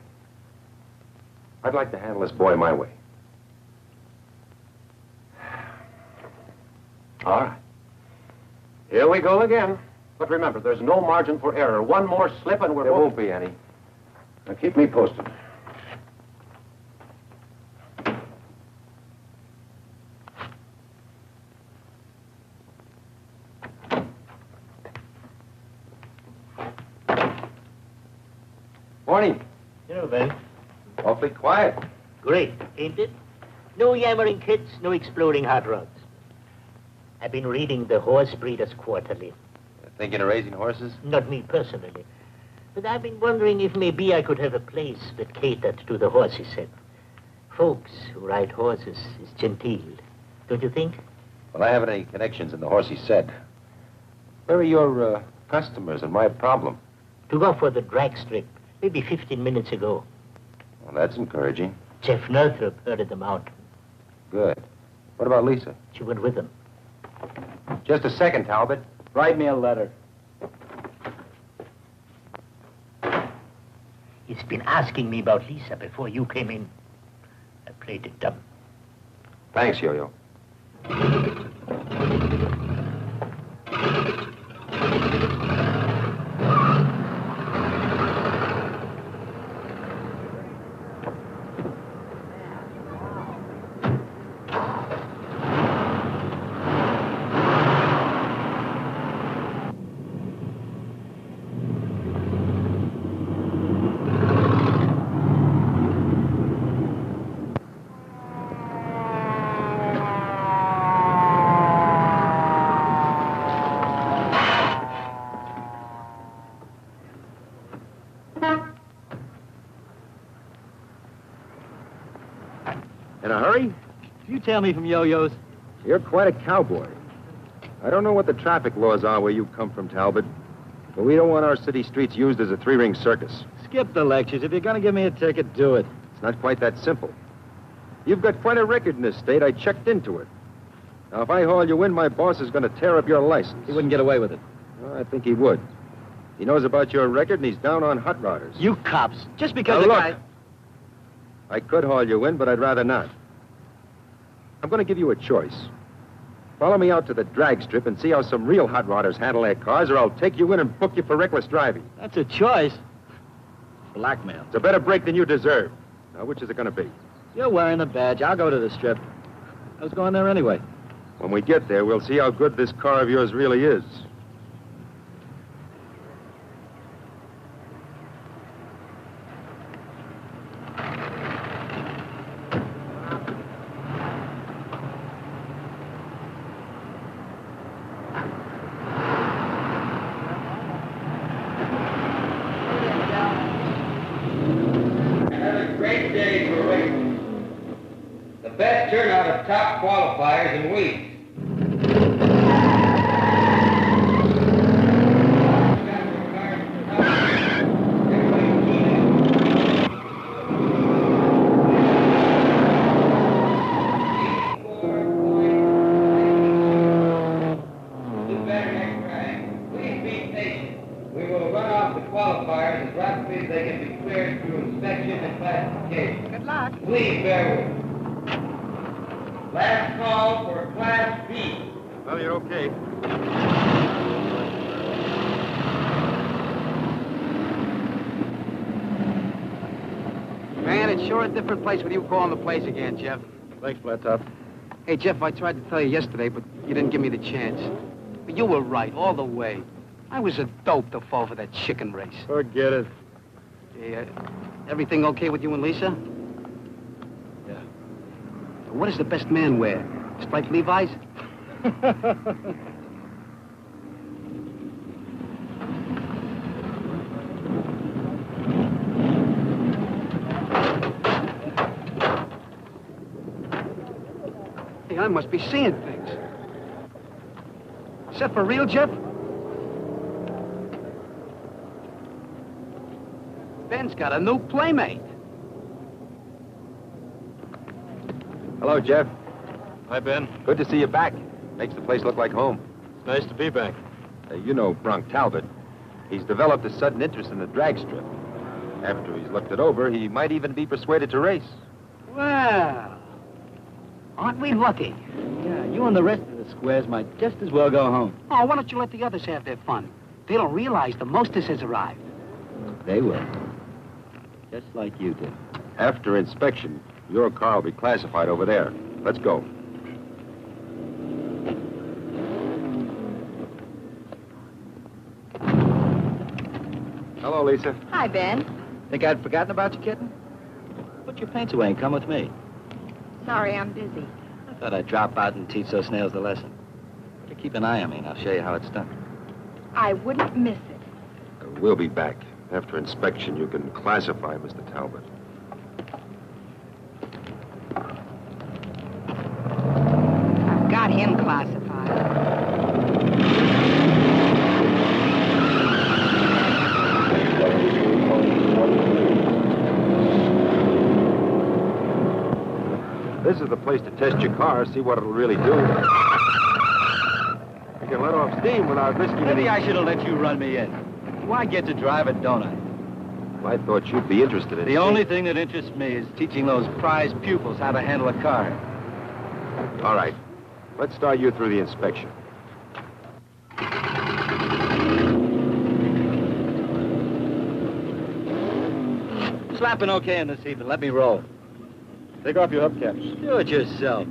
I'd like to handle this boy my way. All right. Here we go again. But remember, there's no margin for error. One more slip and we're... There won't be any. Now keep me posted. Morning. You know, Ben. Awfully quiet. Great, ain't it? No yammering kids, no exploding hot rods. I've been reading the Horse Breeders Quarterly. Thinking of raising horses? Not me personally. But I've been wondering if maybe I could have a place that catered to the horsey set. Folks who ride horses is genteel. Don't you think? Well, I haven't any connections in the horsey set. Where are your customers and my problem? To go for the drag strip, maybe 15 minutes ago. Well, that's encouraging. Jeff Northrup herded them out. Good. What about Lisa? She went with them. Just a second, Talbot. Write me a letter. He's been asking me about Lisa before you came in. I played it dumb. Thanks, Yo-Yo. In a hurry? You tell me from Yo-Yo's. You're quite a cowboy. I don't know what the traffic laws are where you come from, Talbot, but we don't want our city streets used as a three-ring circus. Skip the lectures. If you're going to give me a ticket, do it. It's not quite that simple. You've got quite a record in this state. I checked into it. Now, if I haul you in, my boss is going to tear up your license. He wouldn't get away with it. Well, I think he would. He knows about your record, and he's down on hot rodders. You cops. Just because Now, the look, guy... I could haul you in, but I'd rather not. I'm going to give you a choice. Follow me out to the drag strip and see how some real hot rodders handle their cars, or I'll take you in and book you for reckless driving. That's a choice. Blackmail. It's a better break than you deserve. Now, which is it going to be? You're wearing the badge. I'll go to the strip. I was going there anyway. When we get there, we'll see how good this car of yours really is. Another great day for racing. The best turnout of top qualifiers in weeks. Please be patient. We will run off the qualifiers as rapidly as they can be cleared through inspection and classification. Good luck. Please bear with me. Last call for Class B. Well, you're okay. Man, it's sure a different place with you calling the place again, Jeff. Thanks, Flat Top. Hey, Jeff, I tried to tell you yesterday, but you didn't give me the chance. But you were right, all the way. I was a dope to fall for that chicken race. Forget it. Hey, everything okay with you and Lisa? Yeah. What does the best man wear? Striped Levi's? Hey, I must be seeing things. Is that for real, Jeff? Ben's got a new playmate. Hello, Jeff. Hi, Ben. Good to see you back. Makes the place look like home. It's nice to be back. You know Bronc Talbott. He's developed a sudden interest in the drag strip. After he's looked it over, he might even be persuaded to race. Well, aren't we lucky? Yeah, you and the rest of the squares might just as well go home. Oh, why don't you let the others have their fun? They don't realize the mostess has arrived. They will. Just like you did. After inspection, your car will be classified over there. Let's go. Hello, Lisa. Hi, Ben. Think I'd forgotten about you, kitten? Put your paints away and come with me. Sorry, I'm busy. I thought I'd drop out and teach those snails the lesson. You keep an eye on me, and I'll show you how it's done. I wouldn't miss it. We'll be back. After inspection, you can classify Mr. Talbot. I've got him classified. This is the place to test your car, see what it'll really do. You can let off steam without risking any... Maybe I should have let you run me in. Why get to drive it, don't I? Well, I thought you'd be interested in... The only thing that interests me is teaching those prize pupils how to handle a car. All right. Let's start you through the inspection. Slapping okay in this evening. Let me roll. Take off your hubcaps. Do it yourself.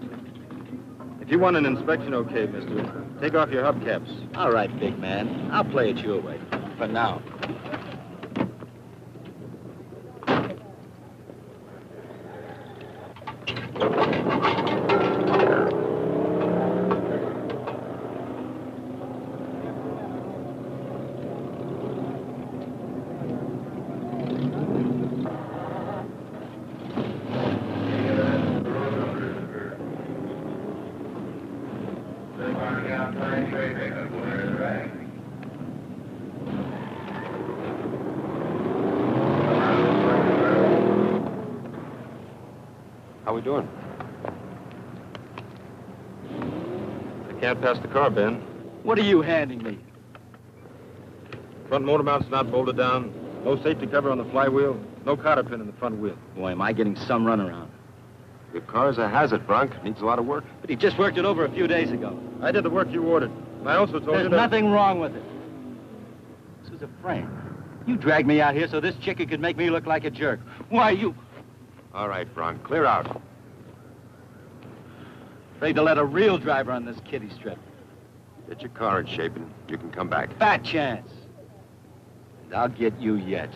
If you want an inspection, okay, mister. Take off your hubcaps. All right, big man. I'll play it your way. For now. How we doing? I can't pass the car, Ben. What are you handing me? Front motor mount's not bolted down. No safety cover on the flywheel. No cotter pin in the front wheel. Boy, am I getting some runaround. Your car's a hazard, Bronc. Needs a lot of work. But he just worked it over a few days ago. I did the work you ordered. And I also told you There's that... nothing wrong with it. This was a prank. You dragged me out here so this chicken could make me look like a jerk. Why, you... All right, Bronc. Clear out. Afraid to let a real driver on this kiddie strip. Get your car in shape and you can come back. Fat chance. And I'll get you yet.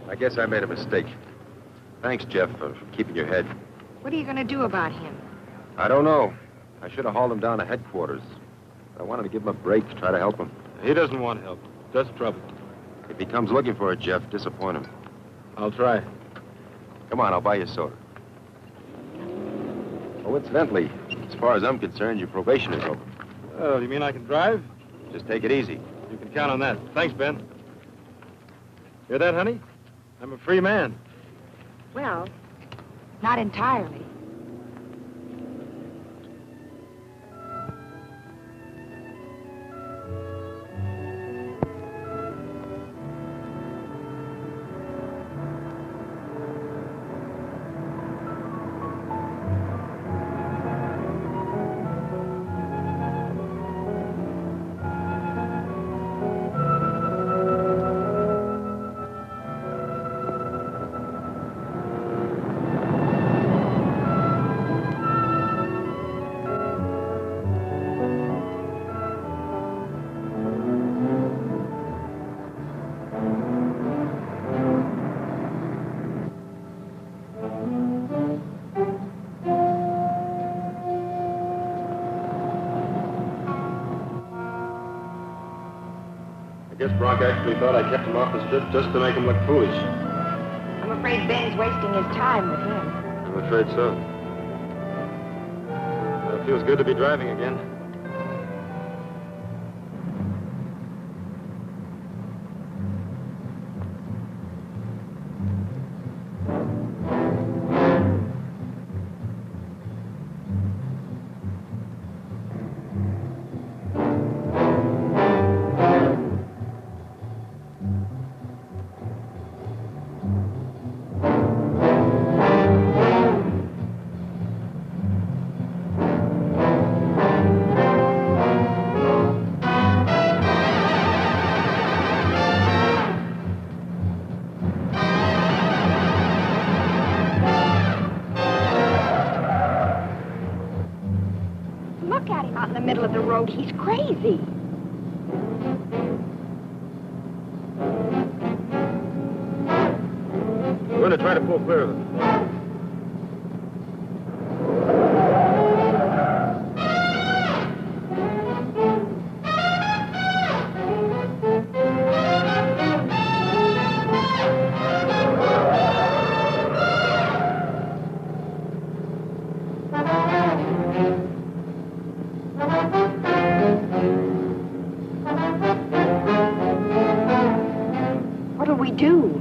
I guess I made a mistake. Thanks, Jeff, for keeping your head. What are you going to do about him? I don't know. I should have hauled him down to headquarters. I wanted to give him a break, try to help him. He doesn't want help. Just trouble. If he comes looking for it, Jeff, disappoint him. I'll try. Come on, I'll buy you a soda. Oh, incidentally, as far as I'm concerned, your probation is over. Oh, you mean I can drive? Just take it easy. You can count on that. Thanks, Ben. Hear that, honey? I'm a free man. Well, not entirely. I guess Bronc actually thought I kept him off the strip just to make him look foolish. I'm afraid Ben's wasting his time with him. I'm afraid so. It feels good to be driving again. think he's crazy. We're going to try to pull clear of them. What'll we do?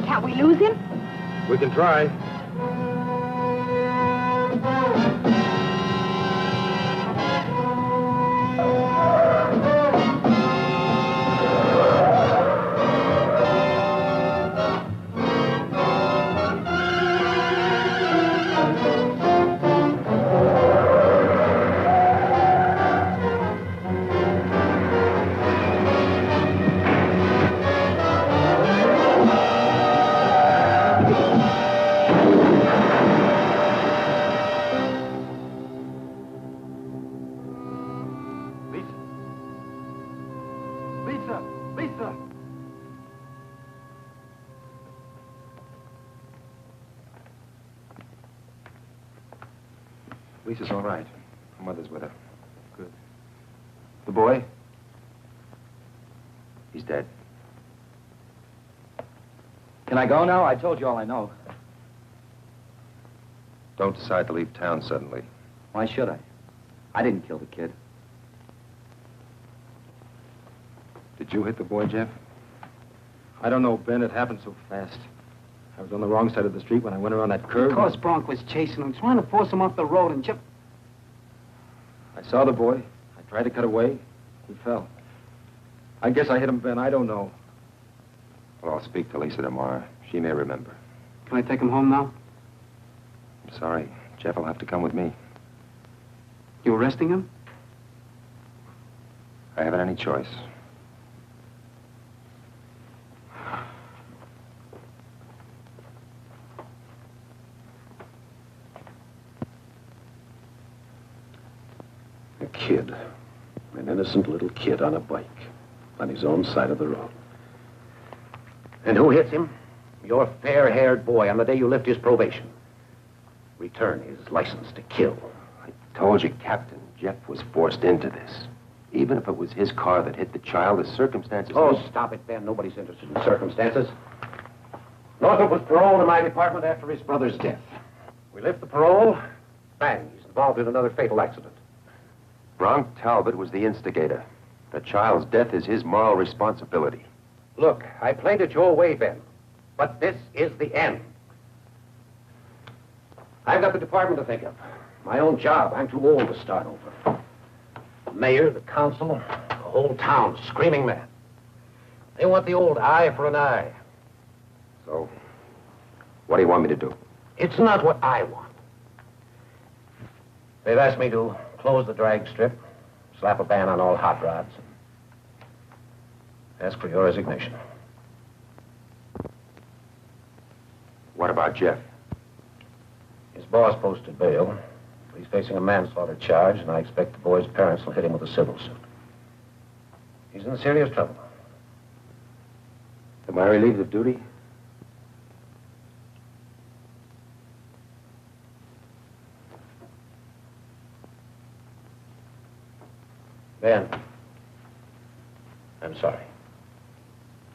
Can't we lose him? We can try. Lisa! Lisa's all right. Her mother's with her. Good. The boy? He's dead. Can I go now? I told you all I know. Don't decide to leave town suddenly. Why should I? I didn't kill the kid. Did you hit the boy, Jeff? I don't know, Ben. It happened so fast. I was on the wrong side of the street when I went around that curve. Because Bronc was chasing him, trying to force him off the road, and Jeff... I saw the boy. I tried to cut away. He fell. I guess I hit him, Ben. I don't know. Well, I'll speak to Lisa tomorrow. She may remember. Can I take him home now? I'm sorry. Jeff will have to come with me. You arresting him? I haven't any choice. A kid. An innocent little kid on a bike. On his own side of the road. And who hits him? Your fair-haired boy on the day you lift his probation. Return his license to kill. I told you, Captain, Jeff was forced into this. Even if it was his car that hit the child, the circumstances... Oh, stop it, Ben. Nobody's interested in circumstances. Northrup was paroled in my department after his brother's death. We lift the parole, bang, he's involved in another fatal accident. Bronc Talbott was the instigator. The child's death is his moral responsibility. Look, I played it your way, Ben. But this is the end. I've got the department to think of. My own job. I'm too old to start over. The mayor, the council, the whole town screaming mad. They want the old eye for an eye. So, what do you want me to do? It's not what I want. They've asked me to close the drag strip, slap a ban on all hot rods, and ask for your resignation. What about Jeff? His boss posted bail. He's facing a manslaughter charge, and I expect the boy's parents will hit him with a civil suit. He's in serious trouble. Am I relieved of duty? Ben, I'm sorry.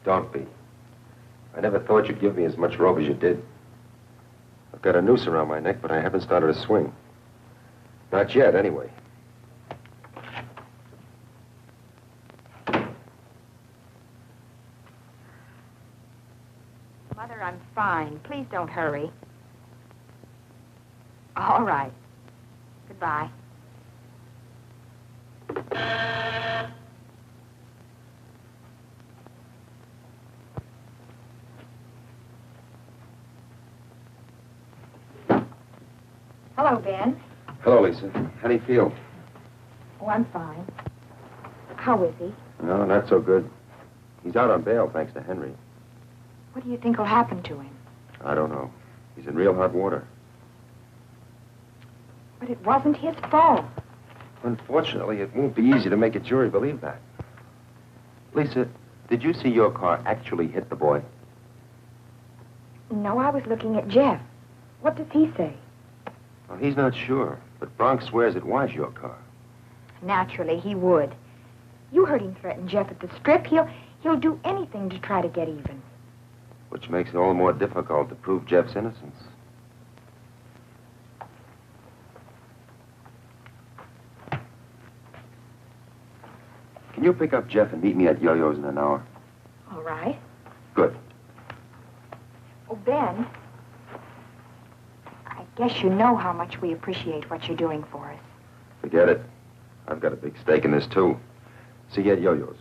Don't be. I never thought you'd give me as much rope as you did. I've got a noose around my neck, but I haven't started a swing. Not yet, anyway. fine. Please don't hurry. All right. Goodbye. Hello, Ben. Hello, Lisa. How do you feel? Oh, I'm fine. How is he? No, not so good. He's out on bail, thanks to Henry. What do you think will happen to him? I don't know. He's in real hot water. But it wasn't his fault. Unfortunately, it won't be easy to make a jury believe that. Lisa, did you see your car actually hit the boy? No, I was looking at Jeff. What does he say? Well, he's not sure, but Bronc swears it was your car. Naturally, he would. You heard him threaten Jeff at the strip. He'll do anything to try to get even. Which makes it all the more difficult to prove Jeff's innocence. Can you pick up Jeff and meet me at Yo-Yo's in an hour? All right. Good. Oh, Ben, I guess you know how much we appreciate what you're doing for us. Forget it. I've got a big stake in this, too. See you at Yo-Yo's.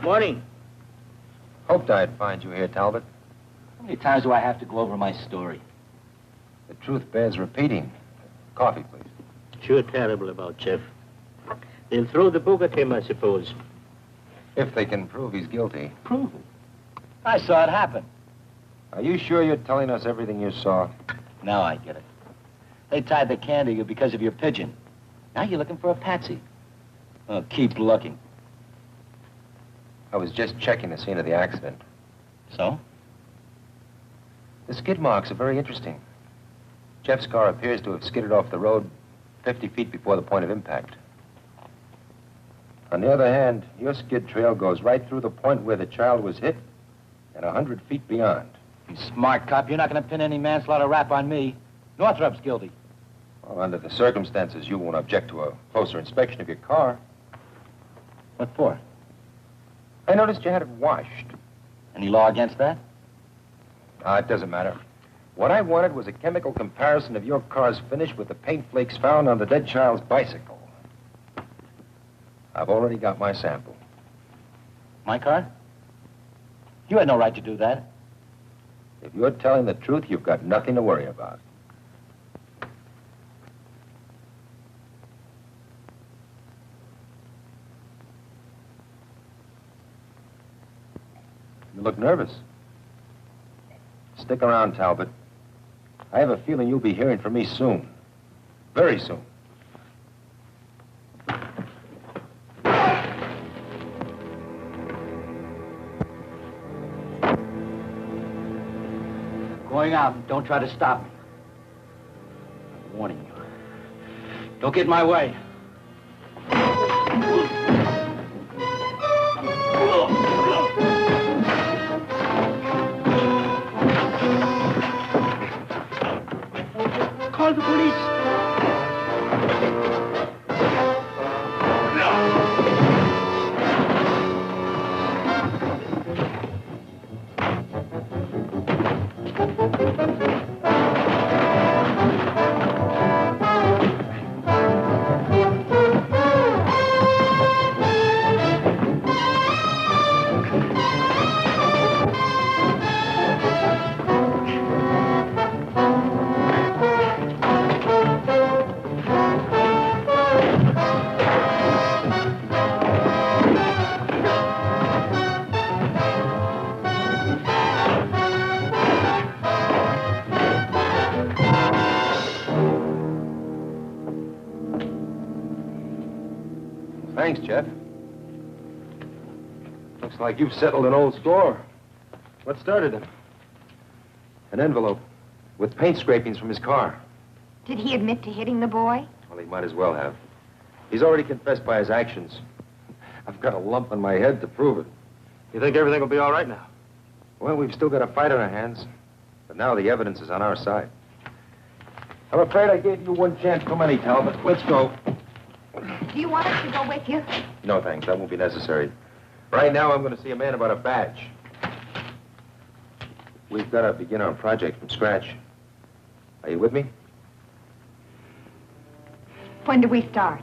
Morning. Hoped I'd find you here, Talbot. How many times do I have to go over my story? The truth bears repeating. Coffee, please. Sure terrible about Jeff. They'll throw the book at him, I suppose. If they can prove he's guilty. Prove it. I saw it happen. Are you sure you're telling us everything you saw? Now I get it. They tied the can to you because of your pigeon. Now you're looking for a patsy. Oh, keep looking. I was just checking the scene of the accident. So? The skid marks are very interesting. Jeff's car appears to have skidded off the road 50 feet before the point of impact. On the other hand, your skid trail goes right through the point where the child was hit and 100 feet beyond. You smart cop, you're not going to pin any manslaughter rap on me. Northrup's guilty. Well, under the circumstances, you won't object to a closer inspection of your car. What for? I noticed you had it washed. Any law against that? It doesn't matter. What I wanted was a chemical comparison of your car's finish with the paint flakes found on the dead child's bicycle. I've already got my sample. My car? You had no right to do that. If you're telling the truth, you've got nothing to worry about. You look nervous. Stick around, Talbot. I have a feeling you'll be hearing from me soon. Very soon. Going out. Don't try to stop me. I'm warning you. Don't get in my way. Call the police. Thanks, Jeff. Looks like you've settled an old score. What started him? An envelope with paint scrapings from his car. Did he admit to hitting the boy? Well, he might as well have. He's already confessed by his actions. I've got a lump on my head to prove it. You think everything will be all right now? Well, we've still got a fight on our hands. But now the evidence is on our side. I'm afraid I gave you one chance too many, Talbot. Let's go. Do you want us to go with you? No, thanks. That won't be necessary. Right now, I'm going to see a man about a badge. We've got to begin our project from scratch. Are you with me? When do we start?